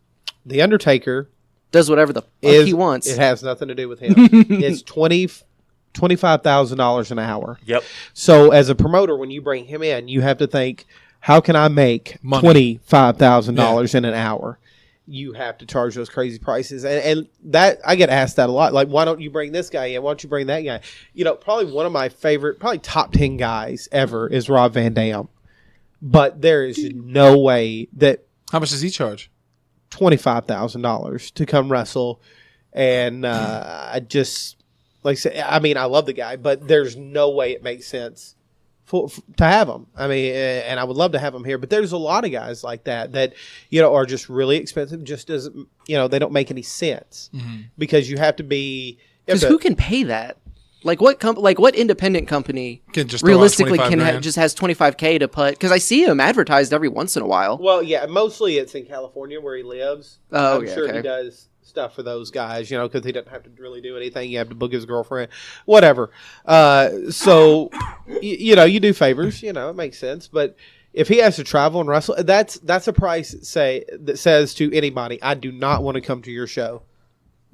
The Undertaker does whatever the fuck he wants. It has nothing to do with him. It's $25,000 an hour. Yep. So as a promoter, when you bring him in, you have to think, how can I make $25,000 in an hour? You have to charge those crazy prices. And that I get asked that a lot. Like, why don't you bring this guy in? Why don't you bring that guy? You know, probably one of my favorite, probably top 10 guys ever is Rob Van Dam. But there is no way that... How much does he charge? $25,000 to come wrestle, and I just like I say, I mean, I love the guy, but there's no way it makes sense to have him. I mean, and I would love to have him here, but there's a lot of guys like that are just really expensive. Just doesn't they don't make any sense because you have to be because who can pay that? Like what independent company can just realistically just has $25K to put? Because I see him advertised every once in a while. Well, yeah, mostly it's in California where he lives. Oh, I'm sure he does stuff for those guys, because he doesn't have to really do anything. You have to book his girlfriend, whatever. So you do favors. It makes sense. But if he has to travel and wrestle, that's a price that says to anybody, I do not want to come to your show.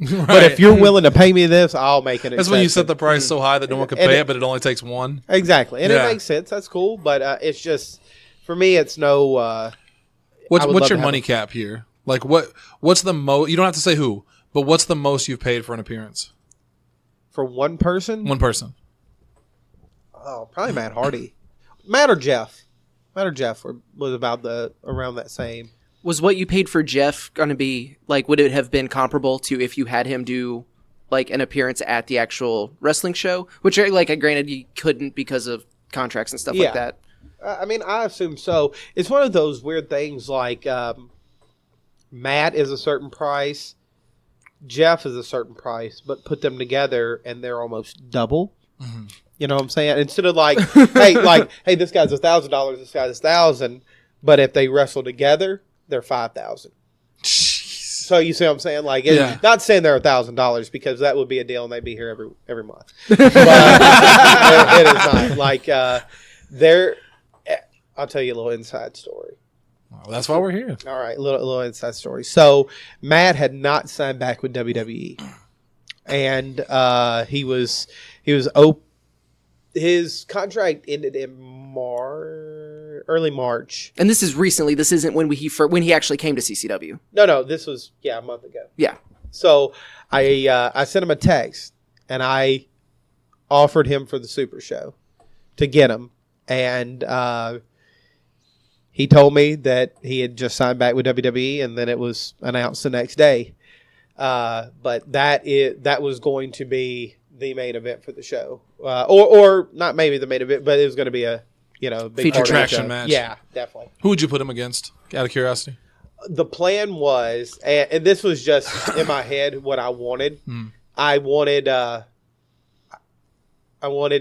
Right. But if you're willing to pay me this, I'll make it. That's when you set the price so high that no one can pay it, but it only takes one. Exactly, and it makes sense. That's cool, but it's just for me, it's no. What's your money cap here? Like what's the most? You don't have to say who, but what's the most you've paid for an appearance? For one person? One person. Oh, probably Matt Hardy. Matt or Jeff was about around that same. Was what you paid for Jeff going to be, like, would it have been comparable to if you had him do, like, an appearance at the actual wrestling show? Which, like, granted, you couldn't because of contracts and stuff like that. I mean, I assume so. It's one of those weird things, like, Matt is a certain price, Jeff is a certain price, but put them together and they're almost double. Mm-hmm. You know what I'm saying? Instead of, like, hey, this guy's $1,000, this guy's $1,000, but if they wrestle together, they're $5,000. So you see what I'm saying? Like, not saying they're $1,000 because that would be a deal and they'd be here every month. But it is not like I'll tell you a little inside story. Well, that's why we're here. All right, little inside story. So Matt had not signed back with WWE, and his contract ended in early March. And this is recently. This isn't when he actually came to CCW. No, this was a month ago. Yeah. So I sent him a text, and I offered him for the Super Show to get him, and he told me that he had just signed back with WWE, and then it was announced the next day. But that was going to be the main event for the show, or not maybe the main event, but it was going to be a big Feature attraction match. Yeah, definitely. Who would you put him against? Out of curiosity. The plan was, and this was just in my head what I wanted. I wanted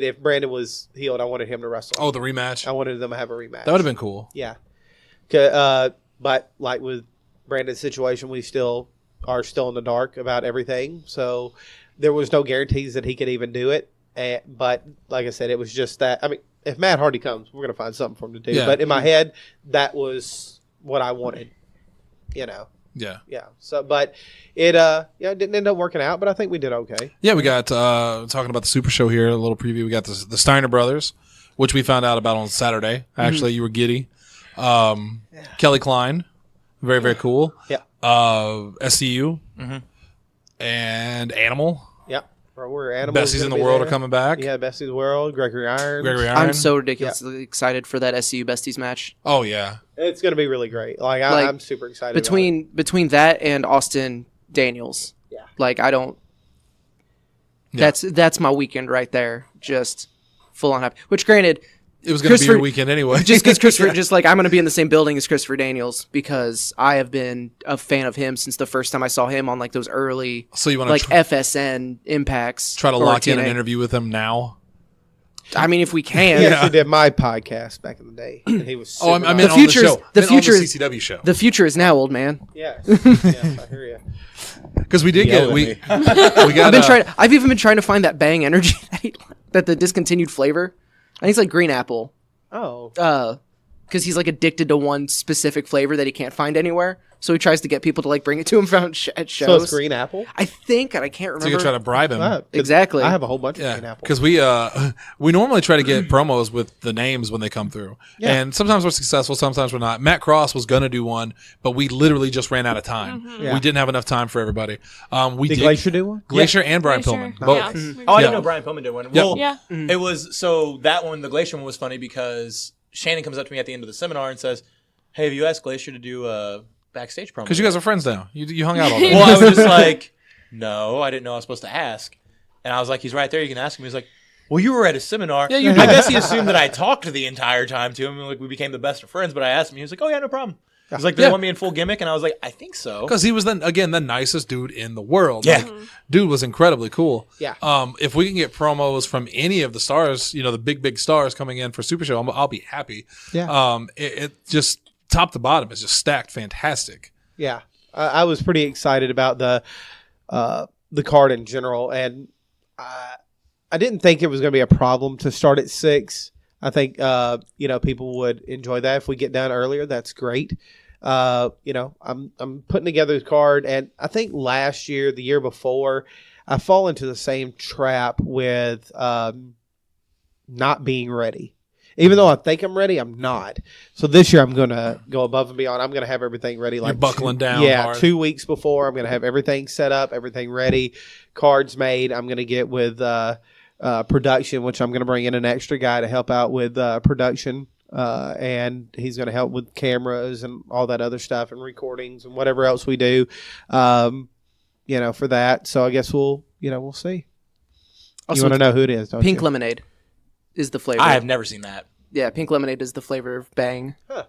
if Brandon was healed, I wanted him to wrestle. Oh, the rematch. I wanted them to have a rematch. That would have been cool. Yeah. But like with Brandon's situation, we still are in the dark about everything. So there was no guarantees that he could even do it. But like I said, it was just that. I mean, if Matt Hardy comes, we're going to find something for him to do. Yeah. But in my head, that was what I wanted. Yeah. Yeah. So, but it didn't end up working out. But I think we did okay. Yeah, we got talking about the Super Show here. A little preview. We got the Steiner brothers, which we found out about on Saturday. Actually, you were giddy. Kelly Klein, very very cool. Yeah. SCU and Animal. Yeah. We're animals. Besties in the world are coming back. Yeah, Besties in the world. Gregory Irons. I'm so ridiculously excited for that SCU Besties match. Oh yeah, It's going to be really great. I'm super excited. Between that and Austin Daniels. Yeah. I don't. Yeah. That's my weekend right there. Just full on happy. Which, granted, it was going to be your weekend anyway. just because Christopher, I'm going to be in the same building as Christopher Daniels because I have been a fan of him since the first time I saw him on those early, So you want to FSN impacts. try to or lock in an TNA. interview with him now? I mean, if we can. He actually did my podcast back in the day. And he was Oh, I super mean The on future the is- show. the I meant future on the is- CCW show. The future is now, old man. Yes. Yes, I hear you. Because we did Yell get at we got I've even been trying to find that Bang energy that the discontinued flavor. I think it's green apple. Oh. Because he's addicted to one specific flavor that he can't find anywhere. So he tries to get people to bring it to him at shows. So it's green apple? I think, and I can't so remember. you can try to bribe him. Wow, 'cause Exactly. I have a whole bunch of green Yeah, apple. because we normally try to get promos with the names when they come through, and sometimes we're successful, sometimes we're not. Matt Cross was gonna do one, but we literally just ran out of time. Yeah. We didn't have enough time for everybody. We Did did Glacier do one? Glacier and Brian Glacier. Pillman both. Yeah. Oh, I Yeah. didn't know Brian Pillman did one. Well, Yeah. it was so that one, the Glacier one was funny because Shannon comes up to me at the end of the seminar and says, "Hey, have you asked Glacier to do a backstage promo?" Because you guys are friends now. You hung out all day. Well, I was just like, no, I didn't know I was supposed to ask. And I was like, he's right there. You can ask him. He's like, well, you were at a seminar. Yeah, you I did. guess he assumed that I talked the entire time to him. And we became the best of friends. But I asked him. He was like, oh, yeah, no problem. He's like, do Yeah. they want me in full gimmick? And I was like, I think so. Because he was then again the nicest dude in the world. Yeah. Dude was incredibly cool. Yeah. If we can get promos from any of the stars, the big stars coming in for Super Show, I'll be happy. Yeah. It just top to bottom is just stacked fantastic. Yeah. I was pretty excited about the card in general, and I didn't think it was going to be a problem to start at 6. I think people would enjoy that if we get done earlier. That's great. I'm putting together the card, and I think last year, the year before, I fall into the same trap with not being ready. Even though I think I'm ready, I'm not. So this year I'm going to go above and beyond. I'm going to have everything ready. You're buckling down Yeah, hard. 2 weeks before. I'm going to have everything set up, everything ready, cards made. I'm going to get with production, which I'm going to bring in an extra guy to help out with production. And he's going to help with cameras and all that other stuff and recordings and whatever else we do, for that. So I guess we'll see. Also, You want to know who it is, don't Pink you? lemonade is the flavor. I have never seen that. Yeah, pink lemonade is the flavor of Bang. So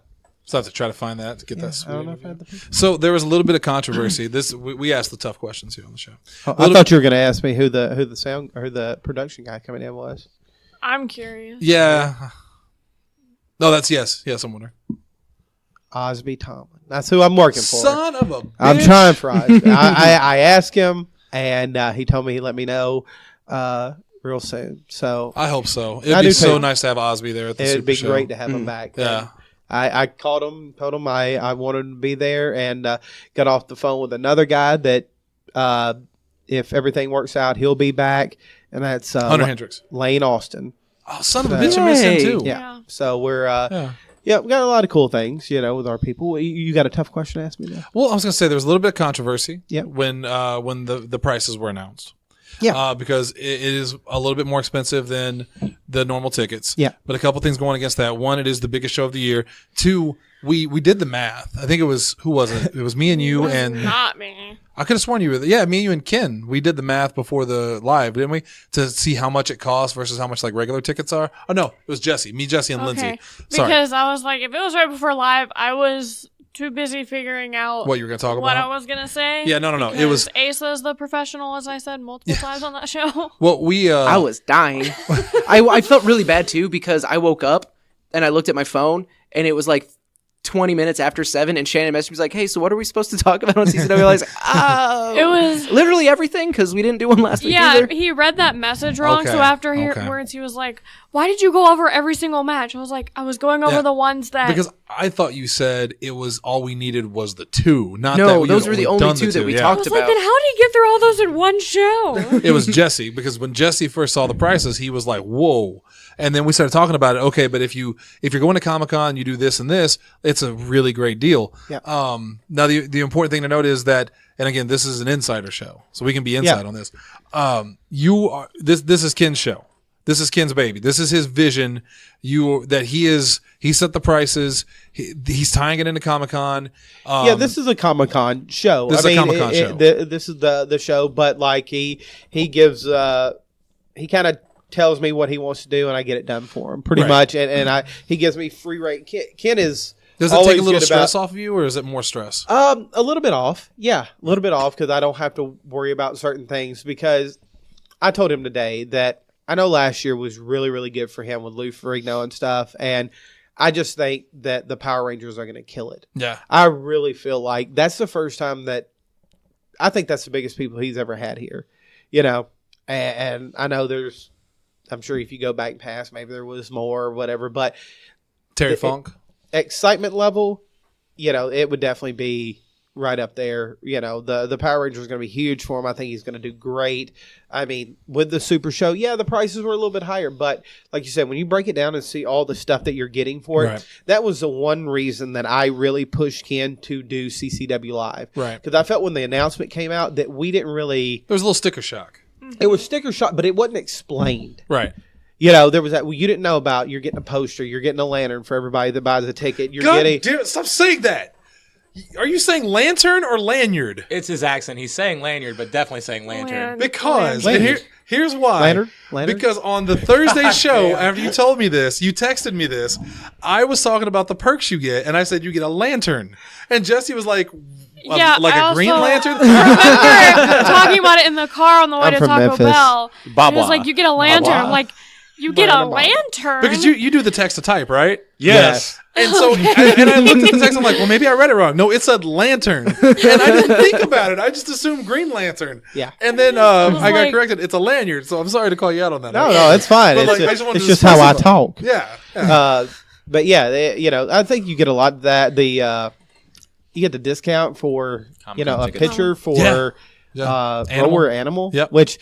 I have to try to find that to get that. I don't know if I had the pink. So there was a little bit of controversy. We asked the tough questions here on the show. I thought you were going to ask me who the sound or who the production guy coming in was. I'm curious. Yeah. No, that's yes. Yes, I'm wondering. Osby Tomlin. That's who I'm working for. Son of a bitch. I'm trying for Osby. I asked him, and he told me he'd let me know real soon. So I hope so. I It'd do be so too. nice to have Osby there at the it'd Super be Show. great to have him back. Yeah. And I called him, told him I wanted him to be there, and got off the phone with another guy that if everything works out, he'll be back, and that's Hunter Hendricks. Lane Austin. Oh, son of a bitch, I miss him too. Yeah. So we're Yeah. yeah, we got a lot of cool things, with our people. You got a tough question to ask me now? Well, I was going to say there was a little bit of controversy Yep. when the prices were announced. Yeah. Because it is a little bit more expensive than the normal tickets. Yeah. But a couple things going against that. One, it is the biggest show of the year. Two, we did the math. I think it was, who was it? It was me and you and Not me. I could have sworn you were. Yeah, me, you, and Ken. We did the math before the live, didn't we? To see how much it costs versus how much like regular tickets are. Oh no, it was Jesse, me, Jesse, and Okay. Lindsay. Sorry, Because I was like, if it was right before live, I was too busy figuring out what you were going to talk what I about? was going to say. Yeah, no. It was. because Asa is the professional, as I said multiple times on that show. Well, we. I was dying. I felt really bad too because I woke up and I looked at my phone and it was like 20 minutes after 7 and Shannon messaged me like, hey, so what are we supposed to talk about on season? I realized, oh, It was literally everything because we didn't do one last week Yeah, either. he read that message wrong. Okay, So after okay. words, he was like, "Why did you go over every single match?" I was like, "I was going over Yeah, the ones that." Because I thought you said it was all we needed was the two, not No, that we those had were the only only done two that we I talked was about. like, then how did he get through all those in one show? It was Jesse, because when Jesse first saw the prices, he was like, "Whoa!" And then we started talking about it. Okay, but if you're going to Comic-Con, you do this and this, it's a really great deal. Yeah. Now the important thing to note is that, and again, this is an insider show, so we can be inside on this. This is Ken's show. This is Ken's baby. This is his vision. He set the prices. He's tying it into Comic-Con. This is a Comic-Con show. This is a Comic-Con show. This is the show, but like he gives he kind of tells me what he wants to do, and I get it done for him pretty Right. much, and he gives me free reign. Ken is. Does it always take a little good stress about- off of you, or is it more stress? A little bit off. Yeah, a little bit off because I don't have to worry about certain things because I told him today that I know last year was really, really good for him with Lou Ferrigno and stuff, and I just think that the Power Rangers are going to kill it. Yeah. I really feel like that's the first time that I think that's the biggest people he's ever had here, and I know I'm sure if you go back past, maybe there was more or whatever, but Terry Funk. excitement level, it would definitely be right up there. The Power Rangers is going to be huge for him. I think he's going to do great. I mean, with the Super Show, the prices were a little bit higher, but like you said, when you break it down and see all the stuff that you're getting for it, Right. that was the one reason that I really pushed Ken to do CCW Live. Right. Because I felt when the announcement came out that we didn't really, There was a little sticker shock. it was sticker shock, but it wasn't explained. Right. There was that you didn't know about. You're getting a poster. You're getting a lantern for everybody that buys a ticket. You're God getting. damn it, stop saying that. Are you saying lantern or lanyard? It's his accent. He's saying lanyard, but definitely saying lantern. Because Lanyard. and here's why. Lantern? Because on the Thursday show, after you told me this, you texted me this, I was talking about the perks you get, and I said you get a lantern. And Jesse was like, Yeah, like I a green also- lantern? remember talking about it in the car on the way I'm to from Taco Memphis. Bell. Baba. It was like, you get a lantern. I'm like, you get a lantern? Because you do the text to type, right? Yes. And so, and I looked at the text, I'm like, well, maybe I read it wrong. No, it said lantern. And I didn't think about it. I just assumed green lantern. Yeah. And then I got like- corrected. It's a lanyard. So I'm sorry to call you out on that. No, it's fine. But, It's, like, I just wanted it's to just how I specify. talk. Yeah. But I think you get a lot of that. You get the discount for Comic-Con a tickets. picture for Yeah. Animal. grower animal. Yep. Which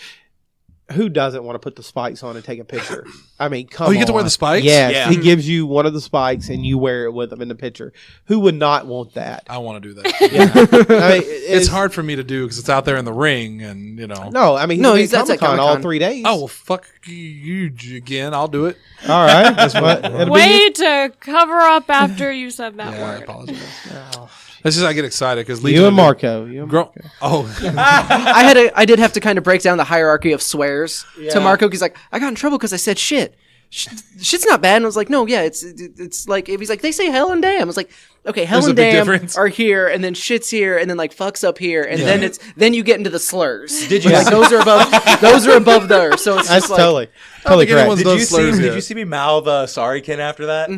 who doesn't want to put the spikes on and take a picture? I mean, come on. Oh, you get to wear the spikes? Yes, Yeah. he gives you one of the spikes and you wear it with him in the picture. Who would not want that? I want to do that. I mean, It's hard for me to do because it's out there in the ring and, No, I mean, No, he's that's at Comic-Con all Comic-Con. 3 days. Oh, well, fuck you again. I'll do it. all right. That's what. it'll be- Way to cover up after you said that Yeah, I word. apologize. It's just I get excited because You and Marco. Oh, I did have to kind of break down the hierarchy of swears to Marco. He's like, I got in trouble because I said shit. Shit's not bad. And I was like, no, yeah, it's like, if he's like, they say hell and damn. I was like, okay, hell There's a and big damn difference. are here, and then shit's here, and then like fuck's up here, and then you get into the slurs. Did you like those are above there. So it's That's just like, totally think correct. anyone's Did those you slurs see? yet. Did you see me mouth sorry Ken after that?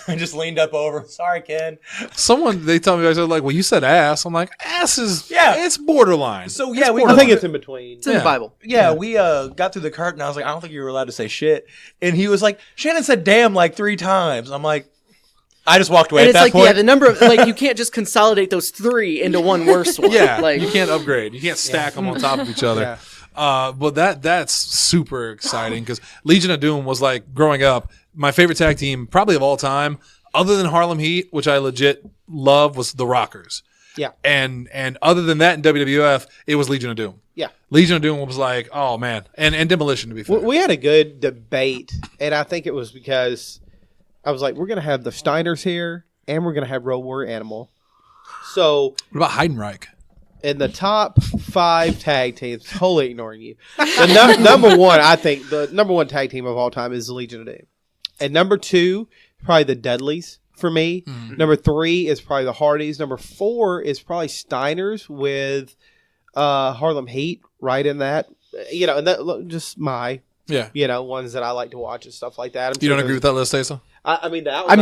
I just leaned up over. Sorry, Ken. They tell me, I said, like, well, you said ass. I'm like, ass is, it's borderline. So, yeah, I think it's in between. It's in the Bible. Yeah, we got through the curtain. I was like, I don't think you were allowed to say shit. And he was like, Shannon said damn like 3 times. I'm like, I just walked away And at it's that like, point. yeah, the number of, like, you can't just consolidate those 3 into one worse one. Yeah, Like, you can't upgrade. You can't stack them on top of each other. But that's super exciting because Legion of Doom was like, growing up, my favorite tag team probably of all time, other than Harlem Heat, which I legit love, was the Rockers. Yeah. And other than that in WWF, it was Legion of Doom. Yeah. Legion of Doom was like, oh man, and Demolition, to be fair. We had a good debate, and I think it was because I was like, we're going to have the Steiners here, and we're going to have Road Warrior Animal. So What about Heidenreich? in the top 5 tag teams, totally ignoring you. The number one, I think, the number 1 tag team of all time is the Legion of Doom. And number 2, probably the Dudleys for me. Mm-hmm. Number 3 is probably the Hardys. Number 4 is probably Steiners with Harlem Heat right in that. You know, and that just my, ones that I like to watch and stuff like that. You don't agree with that list, Asa? I mean, I'm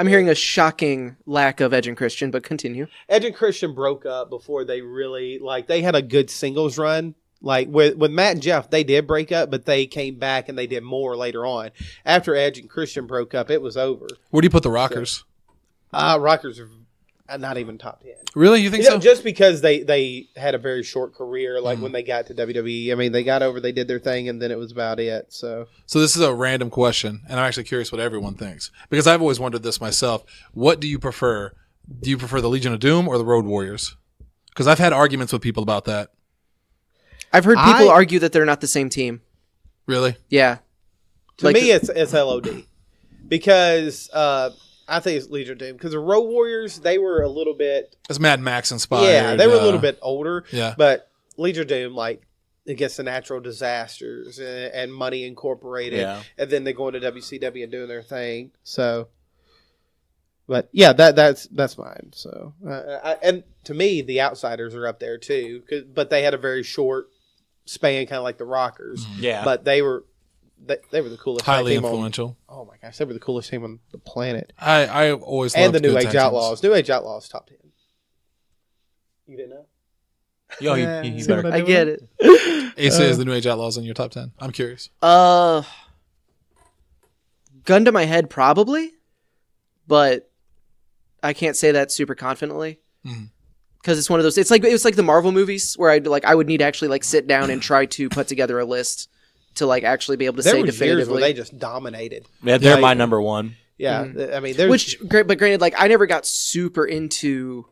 hearing a shocking lack of Edge and Christian, but continue. Edge and Christian broke up before they really, they had a good singles run. Like with Matt and Jeff, they did break up, but they came back and they did more later on. After Edge and Christian broke up, it was over. Where do you put the Rockers? Rockers are not even top 10. Really? You think so? Just because they had a very short career, when they got to WWE. I mean, they got over, they did their thing, and then it was about it. So this is a random question, and I'm actually curious what everyone thinks. Because I've always wondered this myself. What do you prefer? Do you prefer the Legion of Doom or the Road Warriors? Because I've had arguments with people about that. I've heard people argue that they're not the same team. Really? Yeah. To me, it's LOD. Because I think it's Legion of Doom. Because the Road Warriors, they were a little bit... It's Mad Max inspired. Yeah, they were a little bit older. Yeah. But Legion of Doom, against the natural disasters and Money Incorporated. Yeah. And then they go into WCW and doing their thing. So... But yeah, that's mine. So, and to me, the Outsiders are up there too. But they had a very short span, kind of like the Rockers. Yeah, but they were the coolest. Highly team influential. Oh my gosh, they were the coolest team on the planet. I always and loved the New good Age tag teams. Outlaws. New Age Outlaws top 10. You didn't know? Yo, he better. I get it. Asa is the New Age Outlaws in your top 10. I'm curious. Gun to my head, probably, but I can't say that super confidently because it's one of those. It's like the Marvel movies where I would need to actually sit down and try to put together a list to actually be able to say There was years definitively. where they just dominated. Yeah, they're my number 1. Yeah, I mean, there's But granted, I never got super into.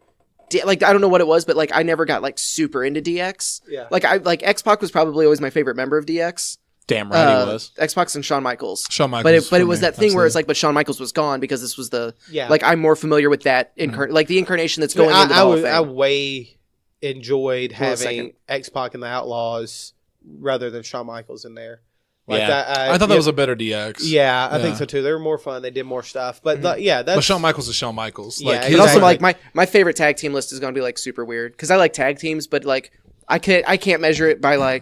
I don't know what it was, but I never got super into DX. Yeah. X-Pac was probably always my favorite member of DX. Damn right he was. X-Pac and Shawn Michaels. Shawn Michaels. But it was that thing where it's but Shawn Michaels was gone because this was the I'm more familiar with that the incarnation that's going into the Hall of Fame. I way enjoyed having X-Pac and the Outlaws rather than Shawn Michaels in there. I thought that was a better DX. Yeah, I think so too. They were more fun. They did more stuff. But that's... But Shawn Michaels is Shawn Michaels. Yeah, but also my favorite tag team list is going to be super weird because I like tag teams, but I can't measure it by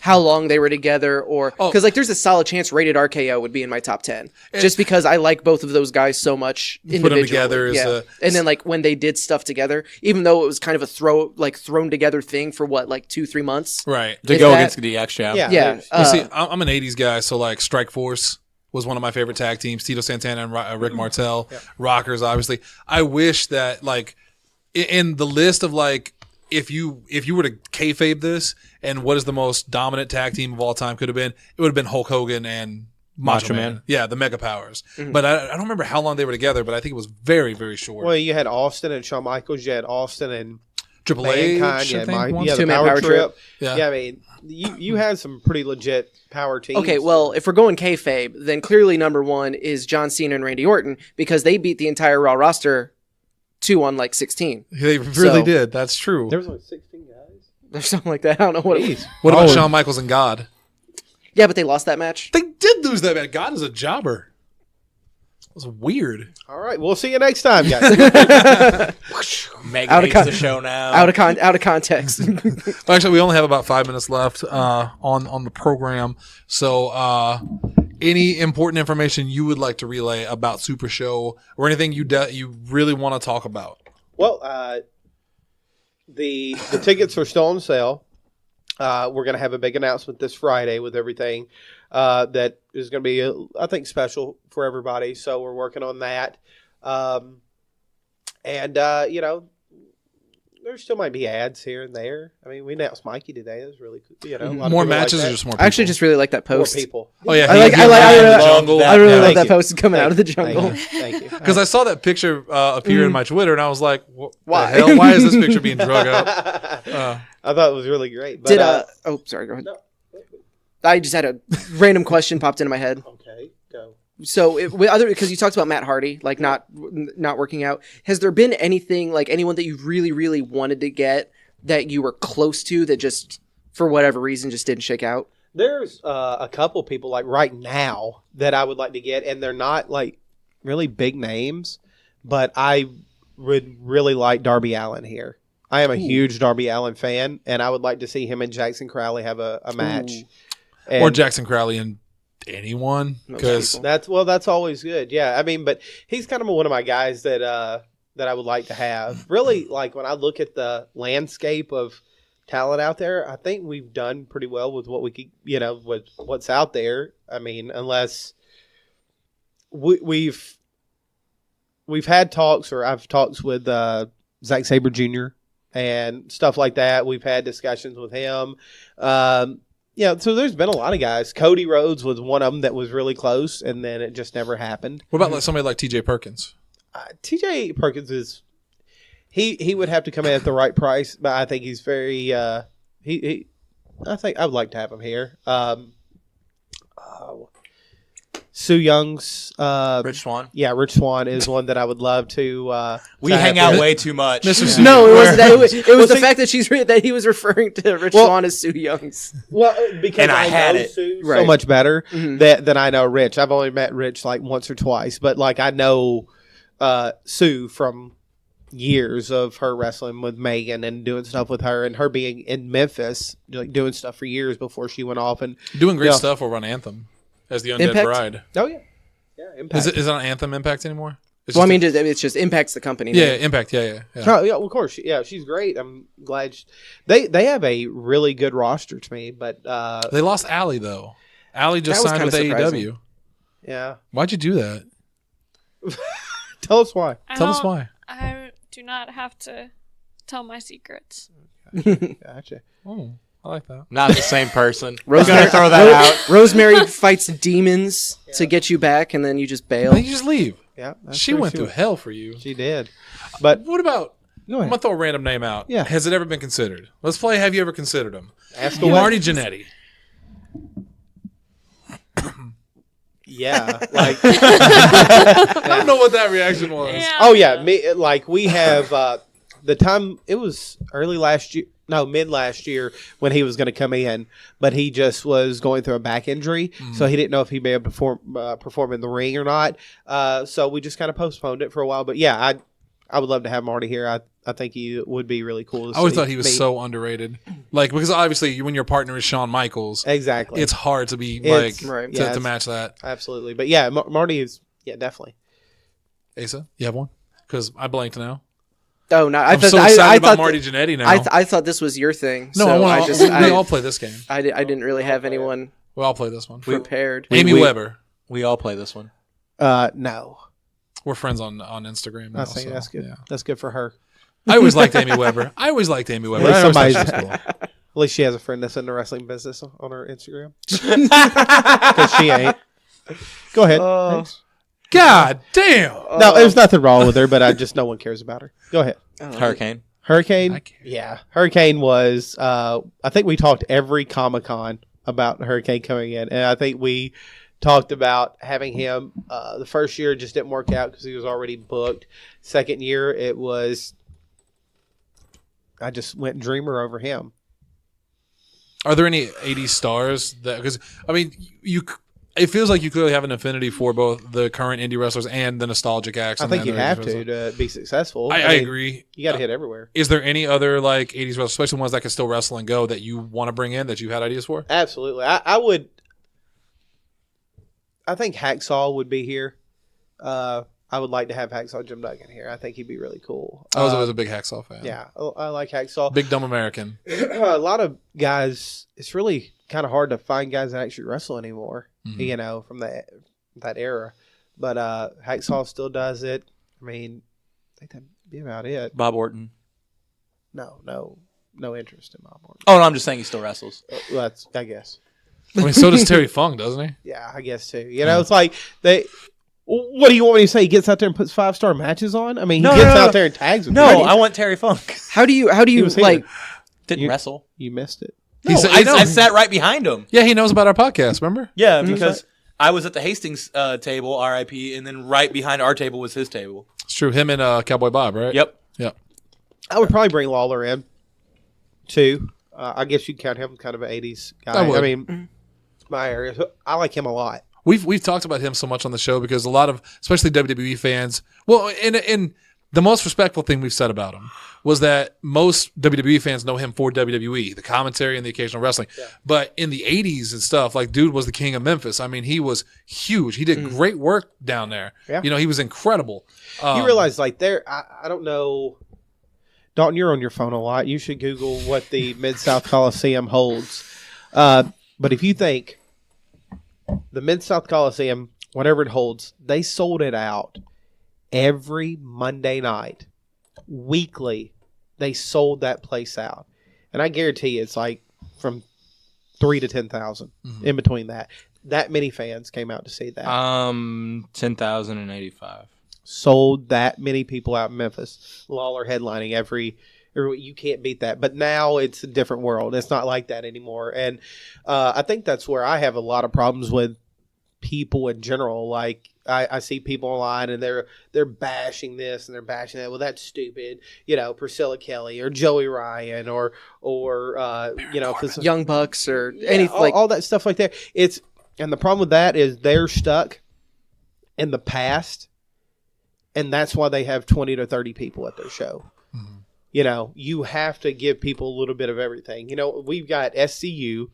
how long they were together or because there's a solid chance Rated RKO would be in my top 10 just because I like both of those guys so much individually. Put them together and then when they did stuff together, even though it was kind of a thrown together thing for 2-3 months, right, to go against the DX champ. Yeah. You see, I'm an '80s guy, so Strike Force was one of my favorite tag teams. Tito Santana and Rick Martel, Rockers, obviously. I wish that in the list of if you were to kayfabe this and what is the most dominant tag team of all time could have been, it would have been Hulk Hogan and Macho Man. Yeah, the Mega Powers. Mm-hmm. But I don't remember how long they were together, but I think it was very, very short. Well, you had Austin and Shawn Michaels. You had Austin and Triple H. The Power Trip. Yeah, I mean, you had some pretty legit power teams. Okay, well, if we're going kayfabe, then clearly number 1 is John Cena and Randy Orton because they beat the entire Raw roster 2 on 16. They really did. That's true. There was 16 guys. Or something like that. I don't know what it was. What about Shawn Michaels and God? Yeah, but they lost that match. They did lose that match. God is a jobber. It was weird. All right, we'll see you next time, guys. Megan hates the show now. Out of context. Actually, we only have about 5 minutes left on the program. So any important information you would like to relay about Super Show or anything you really want to talk about? Well, the tickets are still on sale. We're going to have a big announcement this Friday with everything that is going to be, I think, special for everybody. So we're working on that. You know, there still might be ads here and there. I mean, we announced Mikey today. It was really cool. You know, a lot of More people like matches that. or just more people? I actually just really like that More post. people. Oh, yeah. I like. I really love Thank that you. post coming out of the Thank jungle. you. Thank you. Because I saw that picture appear in my Twitter, and I was like, what Why? the hell? Why is this picture being drug up? I thought it was really great. But, Did oh, sorry. Go ahead. No. I just had a random question popped into my head. Okay, go. So, because you talked about Matt Hardy, like not working out, has there been anything like anyone that you really, really wanted to get that you were close to that just for whatever reason just didn't shake out? There's a couple people like right now that I would like to get, and they're not like really big names, but I would really like Darby Allin here. I am a huge Darby Allin fan, and I would like to see him and Jackson Crowley have a match. And Or Jackson Crowley and anyone? Because that's always good. Yeah, I mean, but he's kind of one of my guys that I would like to have. Really, like when I look at the landscape of talent out there, I think we've done pretty well with what we could, with what's out there. I mean, unless we've had talks, or I've talks with Zack Sabre Jr. and stuff like that. We've had discussions with him. So there's been a lot of guys. Cody Rhodes was one of them that was really close, and then it just never happened. what about like somebody like TJ Perkins? TJ Perkins is he would have to come in at the right price, but I think he's very I think I would like to have him here. Sue Young's Rich Swann. Yeah, Rich Swann is one that I would love to. We to hang have out here. way too much. Mr. Sue. No, it wasn't that. It was Well, the see- fact that that he was referring to Rich Well- Swann as Sue Young's. Well, because And I had know it. Sue so Right. much better Mhm. than I know Rich. I've only met Rich like once or twice, but like I know Sue from years of her wrestling with Megan and doing stuff with her, and her being in Memphis, like doing stuff for years before she went off. And Doing great Yeah. stuff over on Anthem as the Undead Impact? Bride. oh yeah, Impact. Is it on Anthem Impact anymore? It's Well, I just mean, it's just impacts the company. yeah, name. Impact. Yeah. Oh, yeah, of course. Yeah, she's great. I'm glad they have a really good roster to me, but They lost Allie though. Allie just That was signed with kinda surprising. AEW. yeah. Why'd you do that? Tell us why. Tell us why. I do not have to tell my secrets. Gotcha. Oh, I like that. Not the same person. I'm Rosemary, gonna throw that out. Rosemary fights demons to get you back, and then you just bail. Then you just leave. Yeah, that's She true. went through hell for you. She did, but What about? go I'm ahead. gonna throw a random name out. Yeah. Has it ever been considered? Let's play. Have you ever considered him? Ask away. Marty Jannetty. Yeah, like I don't know what that reaction was. Yeah. oh yeah, like we have the time it was mid last year when he was going to come in, but he just was going through a back injury, so he didn't know if he'd be able to perform in the ring or not. So we just kind of postponed it for a while. But yeah, I would love to have Marty here. I think he would be really cool. To I always see thought he was me. so underrated. Like because obviously when your partner is Shawn Michaels, exactly. it's hard to be It's- like right. to, yeah, to match that. Absolutely, but yeah, Marty is definitely. Asa, you have one? Because I blanked now. Oh no! I'm so excited about Marty Jannetty now. I thought this was your thing. no, so I want. We all play this game. I didn't really have anyone We all play this one. prepared. Amy Weber. We all play this one. No, We're friends on Instagram. Now, I think so, that's good. yeah. That's good for her. I always liked Amy Weber. I always liked Amy Weber. At least I always thought somebody's- she was cool. At least she has a friend that's in the wrestling business on her Instagram. Because she ain't. Go ahead. Thanks. God damn. No, there's nothing wrong with her, but no one cares about her. Go ahead. Hurricane. Hurricane. I care. Yeah, Hurricane was. I think we talked every Comic-Con about Hurricane coming in, and I think we talked about having him. The first year just didn't work out because he was already booked. Second year, it was. I just went Dreamer over him. Are there any 80s stars that? Because I mean, it feels like you clearly have an affinity for both the current indie wrestlers and the nostalgic acts. I and think the you other have 80s to wrestlers. be successful. I mean, agree. You got to hit everywhere. Is there any other like 80s wrestlers, especially ones that can still wrestle and go, that you want to bring in that you've had ideas for? Absolutely. I would. I think Hacksaw would be here. I would like to have Hacksaw Jim Duggan here. I think he'd be really cool. I was always a big Hacksaw fan. Yeah, I like Hacksaw. Big dumb American. A lot of guys, it's really kind of hard to find guys that actually wrestle anymore, from that era. But Hacksaw still does it. I mean, I think that'd be about it. Bob Orton. No interest in Bob Orton. Oh, no, I'm just saying he still wrestles. Well, that's, I guess. I mean, so does Terry Funk, doesn't he? Yeah, I guess too. It's like they. What do you want me to say? He gets out there and puts 5-star matches on? I mean, he gets out there and tags with No, I want Terry Funk. How do you like? Didn't wrestle. You missed it. No, I sat right behind him. Yeah, he knows about our podcast, remember? Yeah, because I was at the Hastings table, RIP, and then right behind our table was his table. It's true. Him and Cowboy Bob, right? Yep. I would probably bring Lawler in, too. I guess you'd count him kind of an 80s guy. I mean, it's my area. So I like him a lot. We've talked about him so much on the show because a lot of, especially WWE fans, well, in the most respectful thing we've said about him was that most WWE fans know him for WWE, the commentary and the occasional wrestling. Yeah. But in the 80s and stuff, like, dude was the king of Memphis. I mean, he was huge. He did great work down there. Yeah. He was incredible. You realize, like, I don't know. Dalton, you're on your phone a lot. You should Google what the Mid-South Coliseum holds. But if you think the Mid-South Coliseum, whatever it holds, they sold it out every Monday night. Weekly, they sold that place out. And I guarantee you it's like from 3 to 10,000 in between that. That many fans came out to see that. 10,085. Sold that many people out in Memphis. Lawler headlining every you can't beat that. But now it's a different world. It's not like that anymore. And I think that's where I have a lot of problems with people in general. Like I see people online and they're bashing this and they're bashing that. Well, that's stupid. Priscilla Kelly or Joey Ryan or Young Bucks or anything all that stuff like that. And the problem with that is they're stuck in the past. And that's why they have 20 to 30 people at their show. Mm-hmm. You have to give people a little bit of everything. We've got SCU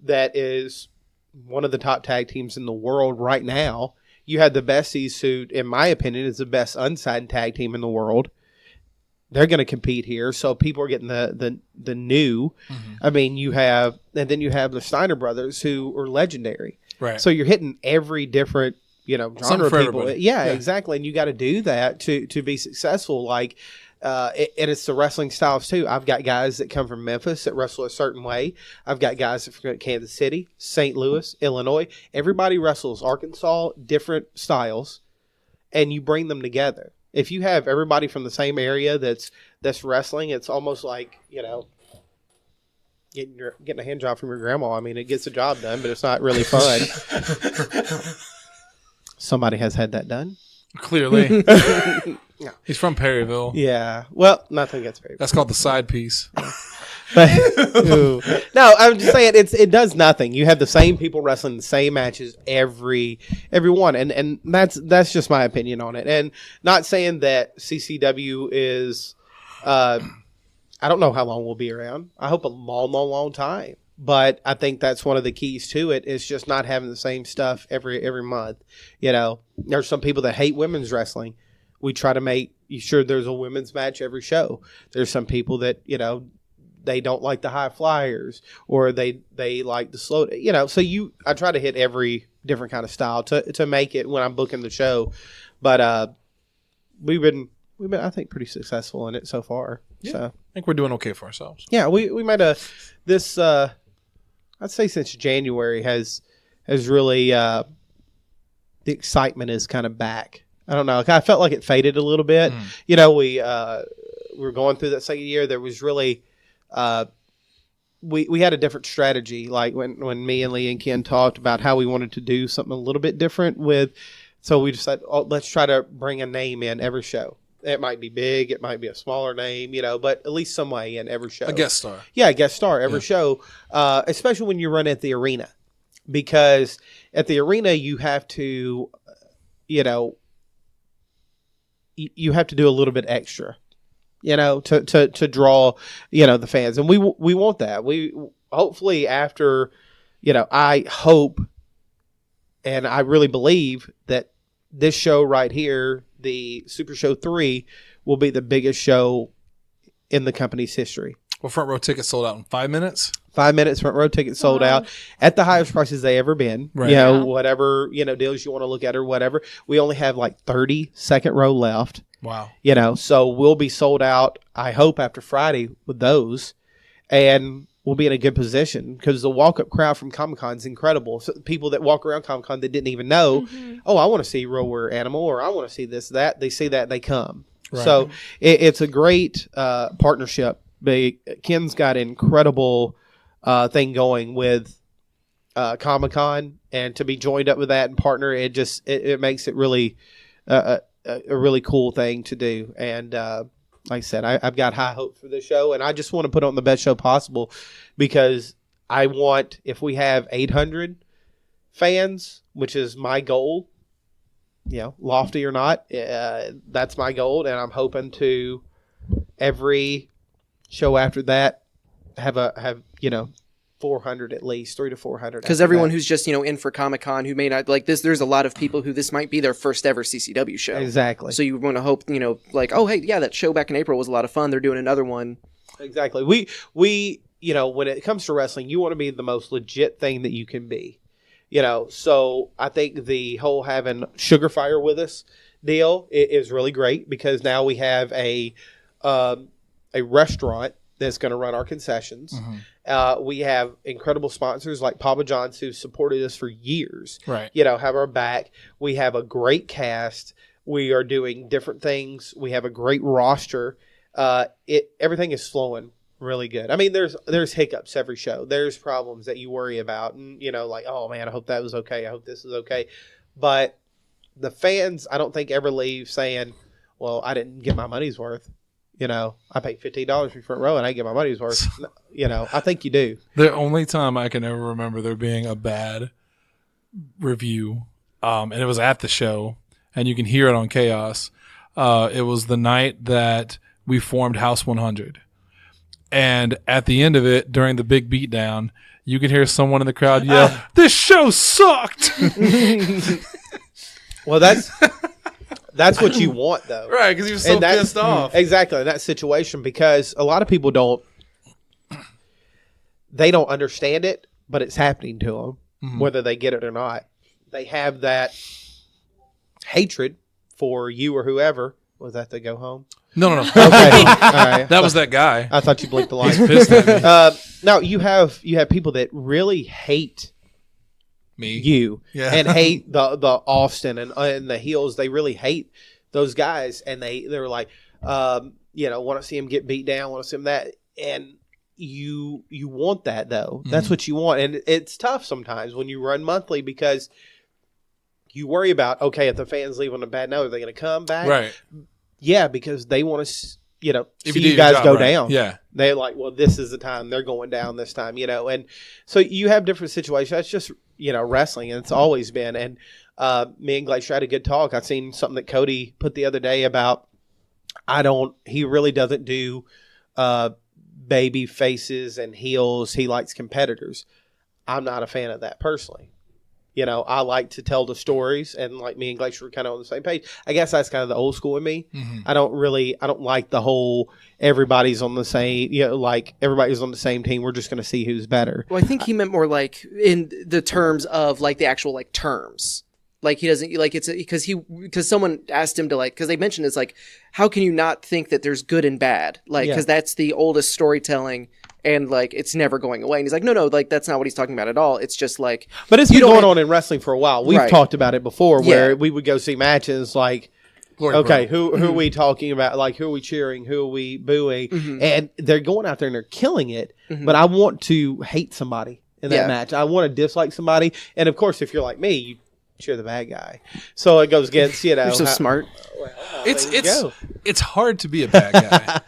that is one of the top tag teams in the world right now. You had the best C-Suit, in my opinion, is the best unsigned tag team in the world. They're going to compete here, so people are getting the new. Mm-hmm. I mean, and then you have the Steiner brothers who are legendary. Right. So you're hitting every different genre of people. Yeah, exactly. And you got to do that to be successful. Like, and it's the wrestling styles too. I've got guys that come from Memphis that wrestle a certain way. I've got guys that from Kansas City, St. Louis, Illinois. Everybody wrestles Arkansas, different styles, and you bring them together. If you have everybody from the same area that's wrestling, it's almost like getting a hand job from your grandma. I mean, it gets the job done, but it's not really fun. Somebody has had that done. Clearly. Yeah. He's from Perryville. Yeah. Well, nothing gets Perryville. That's called the side piece. But, no, I'm just saying it does nothing. You have the same people wrestling the same matches every one. And that's just my opinion on it. And not saying that CCW is I don't know how long we'll be around. I hope a long, long, long time. But I think that's one of the keys to it is just not having the same stuff every month. There's some people that hate women's wrestling. We try to make sure there's a women's match every show. There's some people that, they don't like the high flyers or they like the slow, so I try to hit every different kind of style to make it when I'm booking the show. But we've been I think pretty successful in it so far. Yeah, so I think we're doing okay for ourselves. Yeah, we made this I'd say since January has really the excitement is kind of back. I don't know. I felt like it faded a little bit. We were going through that second year. There was really we had a different strategy. Like when me and Lee and Ken talked about how we wanted to do something a little bit different so we decided, let's try to bring a name in every show. It might be big, it might be a smaller name, but at least some way in every show. A guest star. Yeah, a guest star every show, especially when you run at the arena. Because at the arena, you have to, you have to do a little bit extra, to draw, the fans. And we want that. We hopefully after, I hope and I really believe that this show right here, the Super Show 3, will be the biggest show in the company's history. Well, front row tickets sold out in 5 minutes. 5 minutes, front row tickets sold out at the highest prices they ever been. Right. You know, Yeah. whatever, deals you want to look at or whatever. We only have like 30 second row left. Wow. So we'll be sold out, I hope, after Friday with those. And we'll be in a good position because the walk-up crowd from Comic-Con is incredible. So people that walk around Comic-Con that didn't even know, oh, I want to see Real Weird Animal, or I want to see this, that. They see that, they come. Right. So it's a great partnership. Ken's got an incredible thing going with Comic-Con, and to be joined up with that and partner, it makes it really a really cool thing to do. And like I said, I've got high hope for this show, and I just want to put on the best show possible because I want, if we have 800 fans, which is my goal, lofty or not, that's my goal, and I'm hoping to every show after that have 400 at least, 300 to 400. Because everyone who's just in for Comic-Con who may not like this, there's a lot of people who this might be their first ever CCW show. Exactly. So you want to hope like, oh hey, yeah, that show back in April was a lot of fun. They're doing another one. Exactly. We when it comes to wrestling, you want to be the most legit thing that you can be. So I think the whole having Sugar Fire with us deal is really great because now we have a restaurant that's going to run our concessions. We have incredible sponsors like Papa John's who supported us for years. Right. Have our back. We have a great cast. We are doing different things. We have a great roster. Everything is flowing really good. I mean, there's hiccups every show. There's problems that you worry about, and like, oh man, I hope that was okay. I hope this is okay. But the fans, I don't think ever leave saying, well, I didn't get my money's worth. I paid $15 for front row and I didn't get my money's worth. I think you do. The only time I can ever remember there being a bad review, and it was at the show, and you can hear it on Chaos. It was the night that we formed House 100. And at the end of it, during the big beatdown, you could hear someone in the crowd yell, "This show sucked!" Well, that's what you want, though. Right, because he was so pissed off. Exactly, in that situation, because a lot of people don't understand it, but it's happening to them, whether they get it or not. They have that hatred for you or whoever. Was that the go home? No. Okay. All right. That was that guy. I thought you blinked the light. He's pissed at me. No, you have people that really hate Me. you Yeah. and hate the Austin and the heels. They really hate those guys, and they're like, want to see him get beat down, want to see him that, and you want that though. That's what you want, and it's tough sometimes when you run monthly because you worry about, okay, if the fans leave on a bad note, are they going to come back? Right. Yeah, because they want to, see If you do you your guys job go right. down. Yeah. They're like, well, this is the time they're going down this time, and so you have different situations. That's just, wrestling, and it's always been. And me and Glacier had a good talk. I seen something that Cody put the other day about, he really doesn't do baby faces and heels. He likes competitors. I'm not a fan of that personally. I like to tell the stories, and like me and Glacier were kind of on the same page. I guess that's kind of the old school in me. I don't like the whole everybody's on the same, like everybody's on the same team. We're just going to see who's better. Well, I think he meant more like in the terms of like the actual like terms. Like he doesn't like it's because someone asked him to like, because they mentioned it's like, how can you not think that there's good and bad? Like, because that's the oldest storytelling. And like it's never going away. And he's like, no, like that's not what he's talking about at all. It's just like, but it's been going on in wrestling for a while. We've talked about it before, where we would go see matches like, okay, who are we talking about? Like, who are we cheering? Who are we booing? And they're going out there and they're killing it. But I want to hate somebody in that match. I want to dislike somebody. And of course, if you're like me, you cheer the bad guy. So it goes against, You're so smart. It's hard to be a bad guy.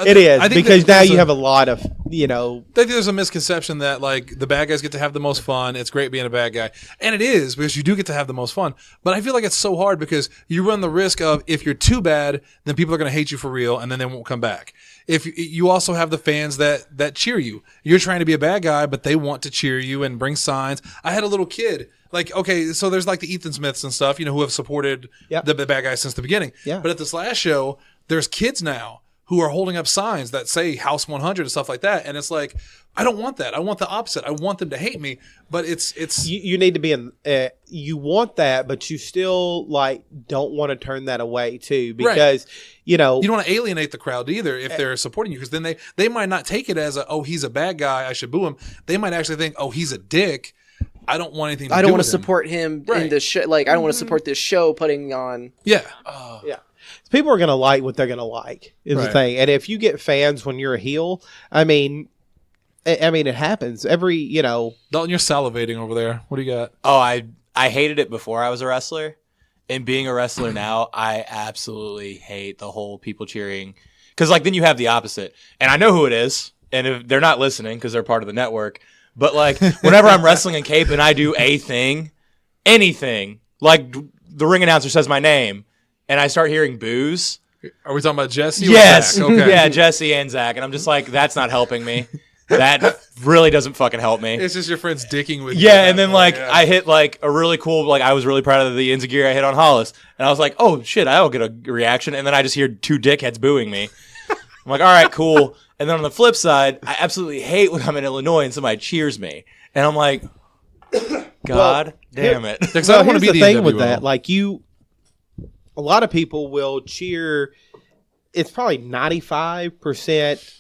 It is, because now you have a lot of you know. I think there's a misconception that like the bad guys get to have the most fun. It's great being a bad guy, and it is because you do get to have the most fun. But I feel like it's so hard because you run the risk of if you're too bad, then people are going to hate you for real, and then they won't come back. If you also have the fans that cheer you, you're trying to be a bad guy, but they want to cheer you and bring signs. I had a little kid. Like, okay, so there's like the Ethan Smiths and stuff, who have supported the bad guys since the beginning. Yeah. But at this last show, there's kids now who are holding up signs that say House 100 and stuff like that. And it's like, I don't want that. I want the opposite. I want them to hate me. But it's you need to be in. You want that, but you still like don't want to turn that away too, because you don't want to alienate the crowd either if they're supporting you, because then they might not take it as he's a bad guy, I should boo him. They might actually think, he's a dick. I don't want anything to do with him. I don't want to support him in this show. Like, I don't want to support this show putting on. Yeah. Yeah. People are going to like what they're going to like is the thing. And if you get fans when you're a heel, I mean, it happens. Dalton, you're salivating over there. What do you got? Oh, I hated it before I was a wrestler. And being a wrestler now, I absolutely hate the whole people cheering. Because, like, then you have the opposite. And I know who it is. And if they're not listening because they're part of the network. But, like, whenever I'm wrestling in Cape and I do a thing, anything, like the ring announcer says my name, and I start hearing boos. Are we talking about Jesse? Yes. Or Zach? Okay. Yeah, Jesse and Zach. And I'm just like, that's not helping me. That really doesn't fucking help me. It's just your friends dicking with you. Yeah, and then I hit like a really cool, like I was really proud of the Inzaguri I hit on Hollis. And I was like, oh shit, I'll get a reaction. And then I just hear two dickheads booing me. I'm like, all right, cool. And then on the flip side, I absolutely hate when I'm in Illinois and somebody cheers me. And I'm like, God damn it. Because I don't want to be the thing with NWO. that. Like a lot of people will cheer. It's probably 95%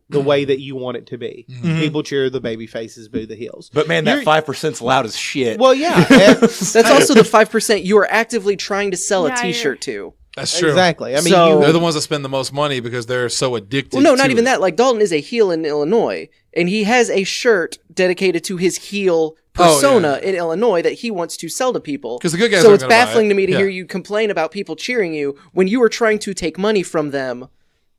the way that you want it to be. Mm-hmm. People cheer the baby faces, boo the heels. But man, that 5%'s loud as shit. Well, yeah. That's also the 5% you are actively trying to sell a T-shirt to. That's true. Exactly. I mean, they're the ones that spend the most money because they're so addicted. Well, no, not to even it. that. Like, Dalton is a heel in Illinois, and he has a shirt dedicated to his heel persona in Illinois that he wants to sell to people. Because the good guys So aren't it's gonna buy baffling it. to me to Yeah. hear you complain about people cheering you when you are trying to take money from them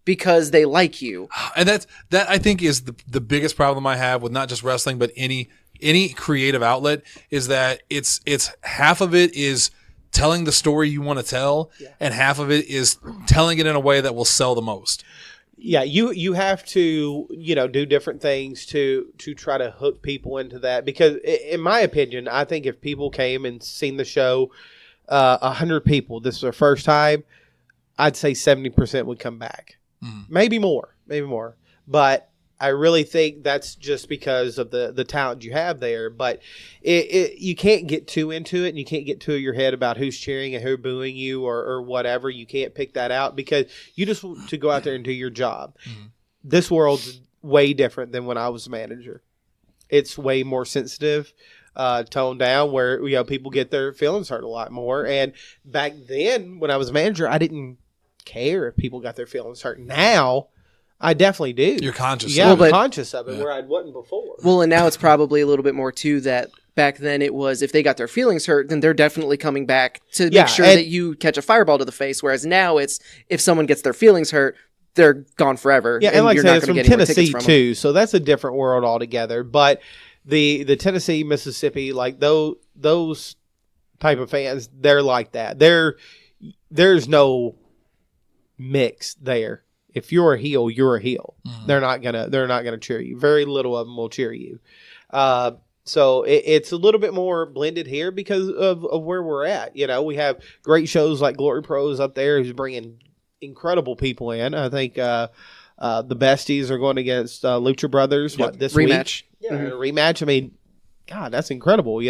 because they like you. And that I think is the biggest problem I have with not just wrestling but any creative outlet is that it's half of it is telling the story you want to tell and half of it is telling it in a way that will sell the most. Yeah, you have to do different things to try to hook people into that, because in my opinion, I think if people came and seen the show, 100 people, this is their first time, I'd say 70% would come back. Maybe more. But I really think that's just because of the talent you have there. But you can't get too into it, and you can't get too in your head about who's cheering and who's booing you or whatever. You can't pick that out because you just want to go out there and do your job. This world's way different than when I was a manager. It's way more sensitive, toned down, where people get their feelings hurt a lot more. And back then, when I was a manager, I didn't care if people got their feelings hurt. Now I definitely do. You're conscious. Yeah, of I'm it. conscious of it, where I wasn't before. Well, and now it's probably a little bit more too that back then it was if they got their feelings hurt, then they're definitely coming back to make sure that you catch a fireball to the face. Whereas now it's if someone gets their feelings hurt, they're gone forever. Yeah, and like I you're said, not it's gonna from get any more tickets Tennessee from them. too, so that's a different world altogether. But the Tennessee, Mississippi, like those type of fans, they're like that. There's no mix there. If you're a heel, you're a heel. They're not gonna cheer you. Very little of them will cheer you. So it's a little bit more blended here because of where we're at. We have great shows like Glory Pros up there who's bringing incredible people in. I think the Besties are going against Lucha Brothers this Rematch. week. Yeah, a rematch. I mean, God, that's incredible.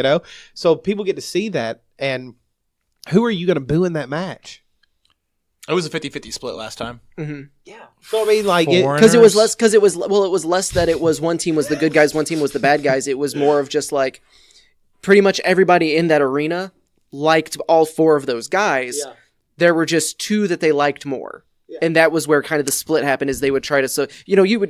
So people get to see that. And who are you going to boo in that match? It was a 50-50 split last time. Yeah. So I mean, like, because it was less. Because it was less that it was one team was the good guys, one team was the bad guys. It was more of just like pretty much everybody in that arena liked all four of those guys. Yeah. There were just two that they liked more, and that was where kind of the split happened. Is they would try to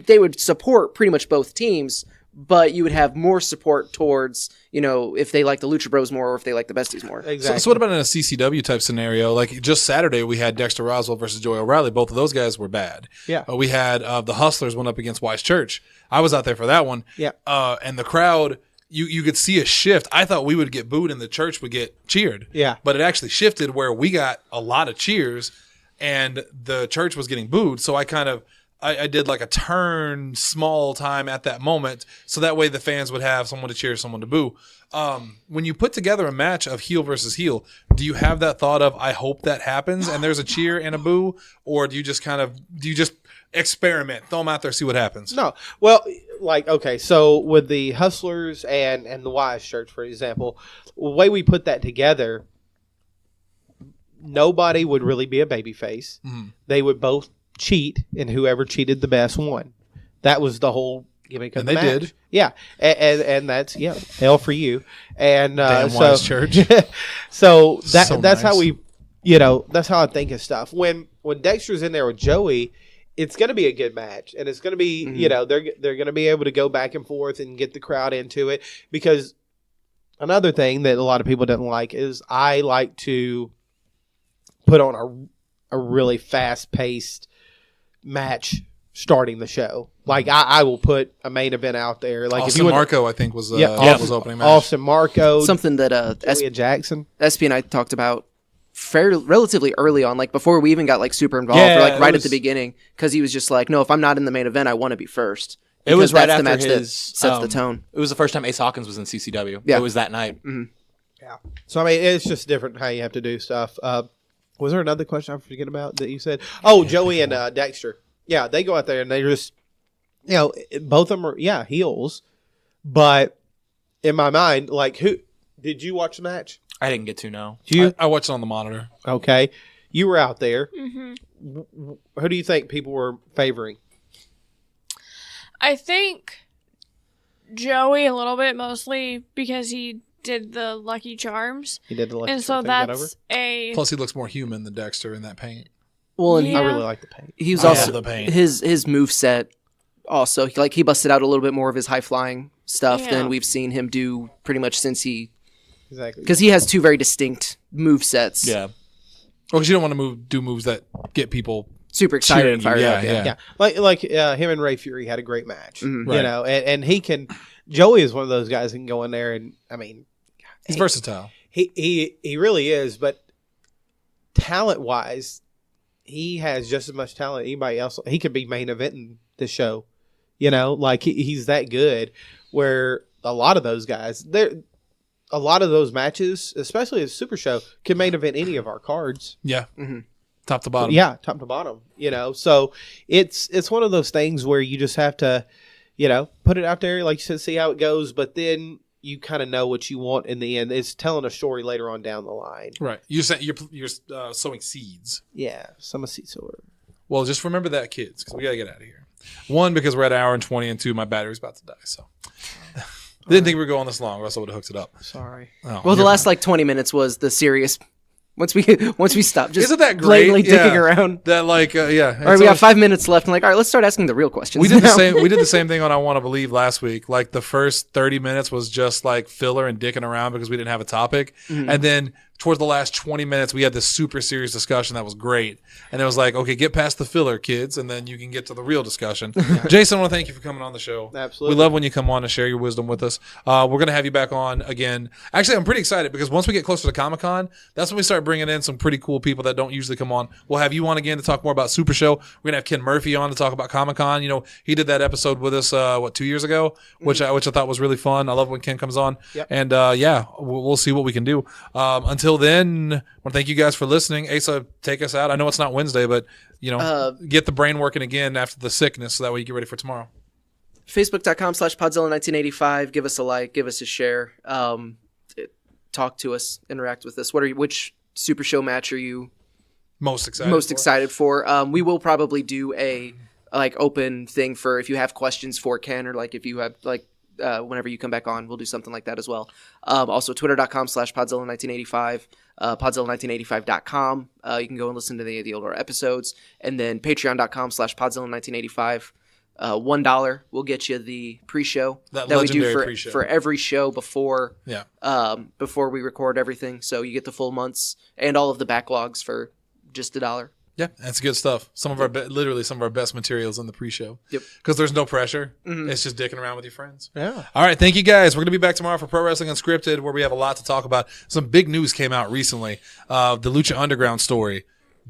they would support pretty much both teams, but you would have more support towards, if they like the Lucha Bros more or if they like the Besties more. Exactly. So what about in a CCW type scenario? Like just Saturday, we had Dexter Roswell versus Joey O'Reilly. Both of those guys were bad. Yeah. We had the Hustlers went up against Wise Church. I was out there for that one. Yeah. And the crowd, you could see a shift. I thought we would get booed and the church would get cheered. Yeah. But it actually shifted where we got a lot of cheers and the church was getting booed. So I did like a turn small time at that moment, so that way the fans would have someone to cheer, someone to boo. When you put together a match of heel versus heel, do you have that thought of, I hope that happens and there's a cheer and a boo? Or do you just experiment, throw them out there, see what happens? No. Well, okay, so with the Hustlers and the Wise Church, for example, the way we put that together, nobody would really be a babyface. Mm-hmm. They would both cheat, and whoever cheated the best won. That was the whole gimmick of the match. Did. Yeah, and that's hell for you. And damn Wise Church. So that's nice. how we, that's how I think of stuff. When Dexter's in there with Joey, it's going to be a good match, and it's going to be they're going to be able to go back and forth and get the crowd into it. Because another thing that a lot of people don't like is I like to put on a really fast paced match starting the show. Like I will put a main event out there. Like Austin Marco, I think was opening match. Austin Marco, something that Jackson, SP and I talked about relatively early on, like before we even got like super involved, or like right at the beginning, because he was just like, no, if I'm not in the main event, I want to be first. It was right after the match his that sets the tone. It was the first time Ace Hawkins was in CCW. Yeah. It was that night. Mm-hmm. Yeah. So I mean, it's just different how you have to do stuff. Was there another question I'm forgetting about that you said? Oh, Joey and Dexter. Yeah, they go out there and they're just, both of them are, heels. But in my mind, like, who did you watch the match? I didn't get to know. I watched it on the monitor. Okay. You were out there. Mm-hmm. Who do you think people were favoring? I think Joey a little bit, mostly because he did the Lucky Charms. He did the Lucky Charms. And so that's Plus, he looks more human than Dexter in that paint. Well, and I really like the paint. He was also the paint. his moveset also, he busted out a little bit more of his high flying stuff than we've seen him do pretty much since he. Exactly. Because he has two very distinct movesets. Yeah. Well, because you don't want to do moves that get people super excited and fired up. Yeah. Like him and Ray Fury had a great match. Mm-hmm. Right. And he can. Joey is one of those guys that can go in there and he's versatile. He really is, but talent wise, he has just as much talent as anybody else. He could be main eventing the show. He's that good. Where a lot of those guys, a lot of those matches, especially a Super Show, can main event any of our cards. Yeah. Mm-hmm. Top to bottom. Yeah, top to bottom. So it's one of those things where you just have to, put it out there, like you said, see how it goes. But then you kind of know what you want in the end. It's telling a story later on down the line. Right. You're sowing seeds. Yeah, some seed sower. Well, just remember that, kids, because we gotta get out of here. One, because we're at an hour and 20, and two, my battery's about to die. So didn't think we were going this long, or else I would have hooked it up. Sorry. Oh, Well, the last 20 minutes was the serious. Once we stop, just isn't that great? Blatantly dicking around. That All right, we got 5 minutes left. I'm like, all right, let's start asking the real questions. We did now. We did the same thing on I Want to Believe last week. Like the first 30 minutes was just like filler and dicking around because we didn't have a topic, and then towards the last 20 minutes, we had this super serious discussion that was great. And it was like, okay, get past the filler, kids, and then you can get to the real discussion. Jason, I want to thank you for coming on the show. Absolutely. We love when you come on and share your wisdom with us. We're going to have you back on again. Actually, I'm pretty excited because once we get closer to Comic-Con, that's when we start bringing in some pretty cool people that don't usually come on. We'll have you on again to talk more about Super Show. We're going to have Ken Murphy on to talk about Comic-Con. He did that episode with us, 2 years ago, which I thought was really fun. I love when Ken comes on. Yep. And, we'll see what we can do. Until then, I want to thank you guys for listening. Asa, take us out. I know it's not Wednesday, but, get the brain working again after the sickness so that way you get ready for tomorrow. Facebook.com/Podzilla1985. Give us a like. Give us a share. Talk to us. Interact with us. Which Super Show match are you most excited for? We will probably do a open thing for if you have questions for Ken, or if you have whenever you come back on, we'll do something like that as well. Also, twitter.com/Podzilla1985, Podzilla1985.com. You can go and listen to the older episodes, and then patreon.com/Podzilla1985. $1 will get you the pre-show That we do legendary pre-show. for every show before Yeah. before we record everything. So you get the full months and all of the backlogs for just $1. Yeah, that's good stuff. Some of our literally some of our best materials in the pre-show. Yep. Because there's no pressure. It's just dicking around with your friends. Yeah. All right, thank you guys. We're going to be back tomorrow for Pro Wrestling Unscripted, where we have a lot to talk about. Some big news came out recently. The Lucha Underground story.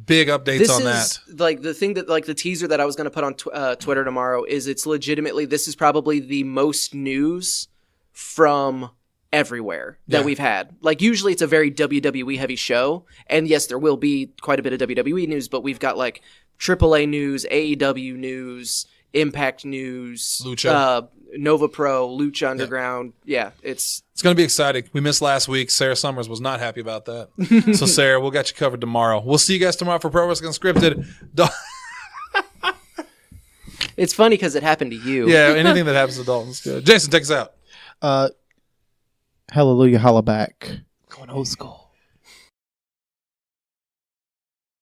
Big updates This on is that. like the thing that like the teaser that I was going to put on Twitter tomorrow is it's legitimately this is probably the most news from everywhere that Yeah. we've had. Like usually it's a very WWE heavy show, and yes, there will be quite a bit of WWE news, but we've got like AAA news, AEW news, Impact news, Lucha. Nova Pro, Lucha Underground. Yeah, it's It's going to be exciting. We missed last week. Sarah Summers was not happy about that. So, Sarah, we'll get you covered tomorrow. We'll see you guys tomorrow for Pro Wrestling Unscripted. it's funny because it happened to you. Yeah, anything that happens to Dalton's good. Jason, take us out. Hallelujah, holla back. Going old school.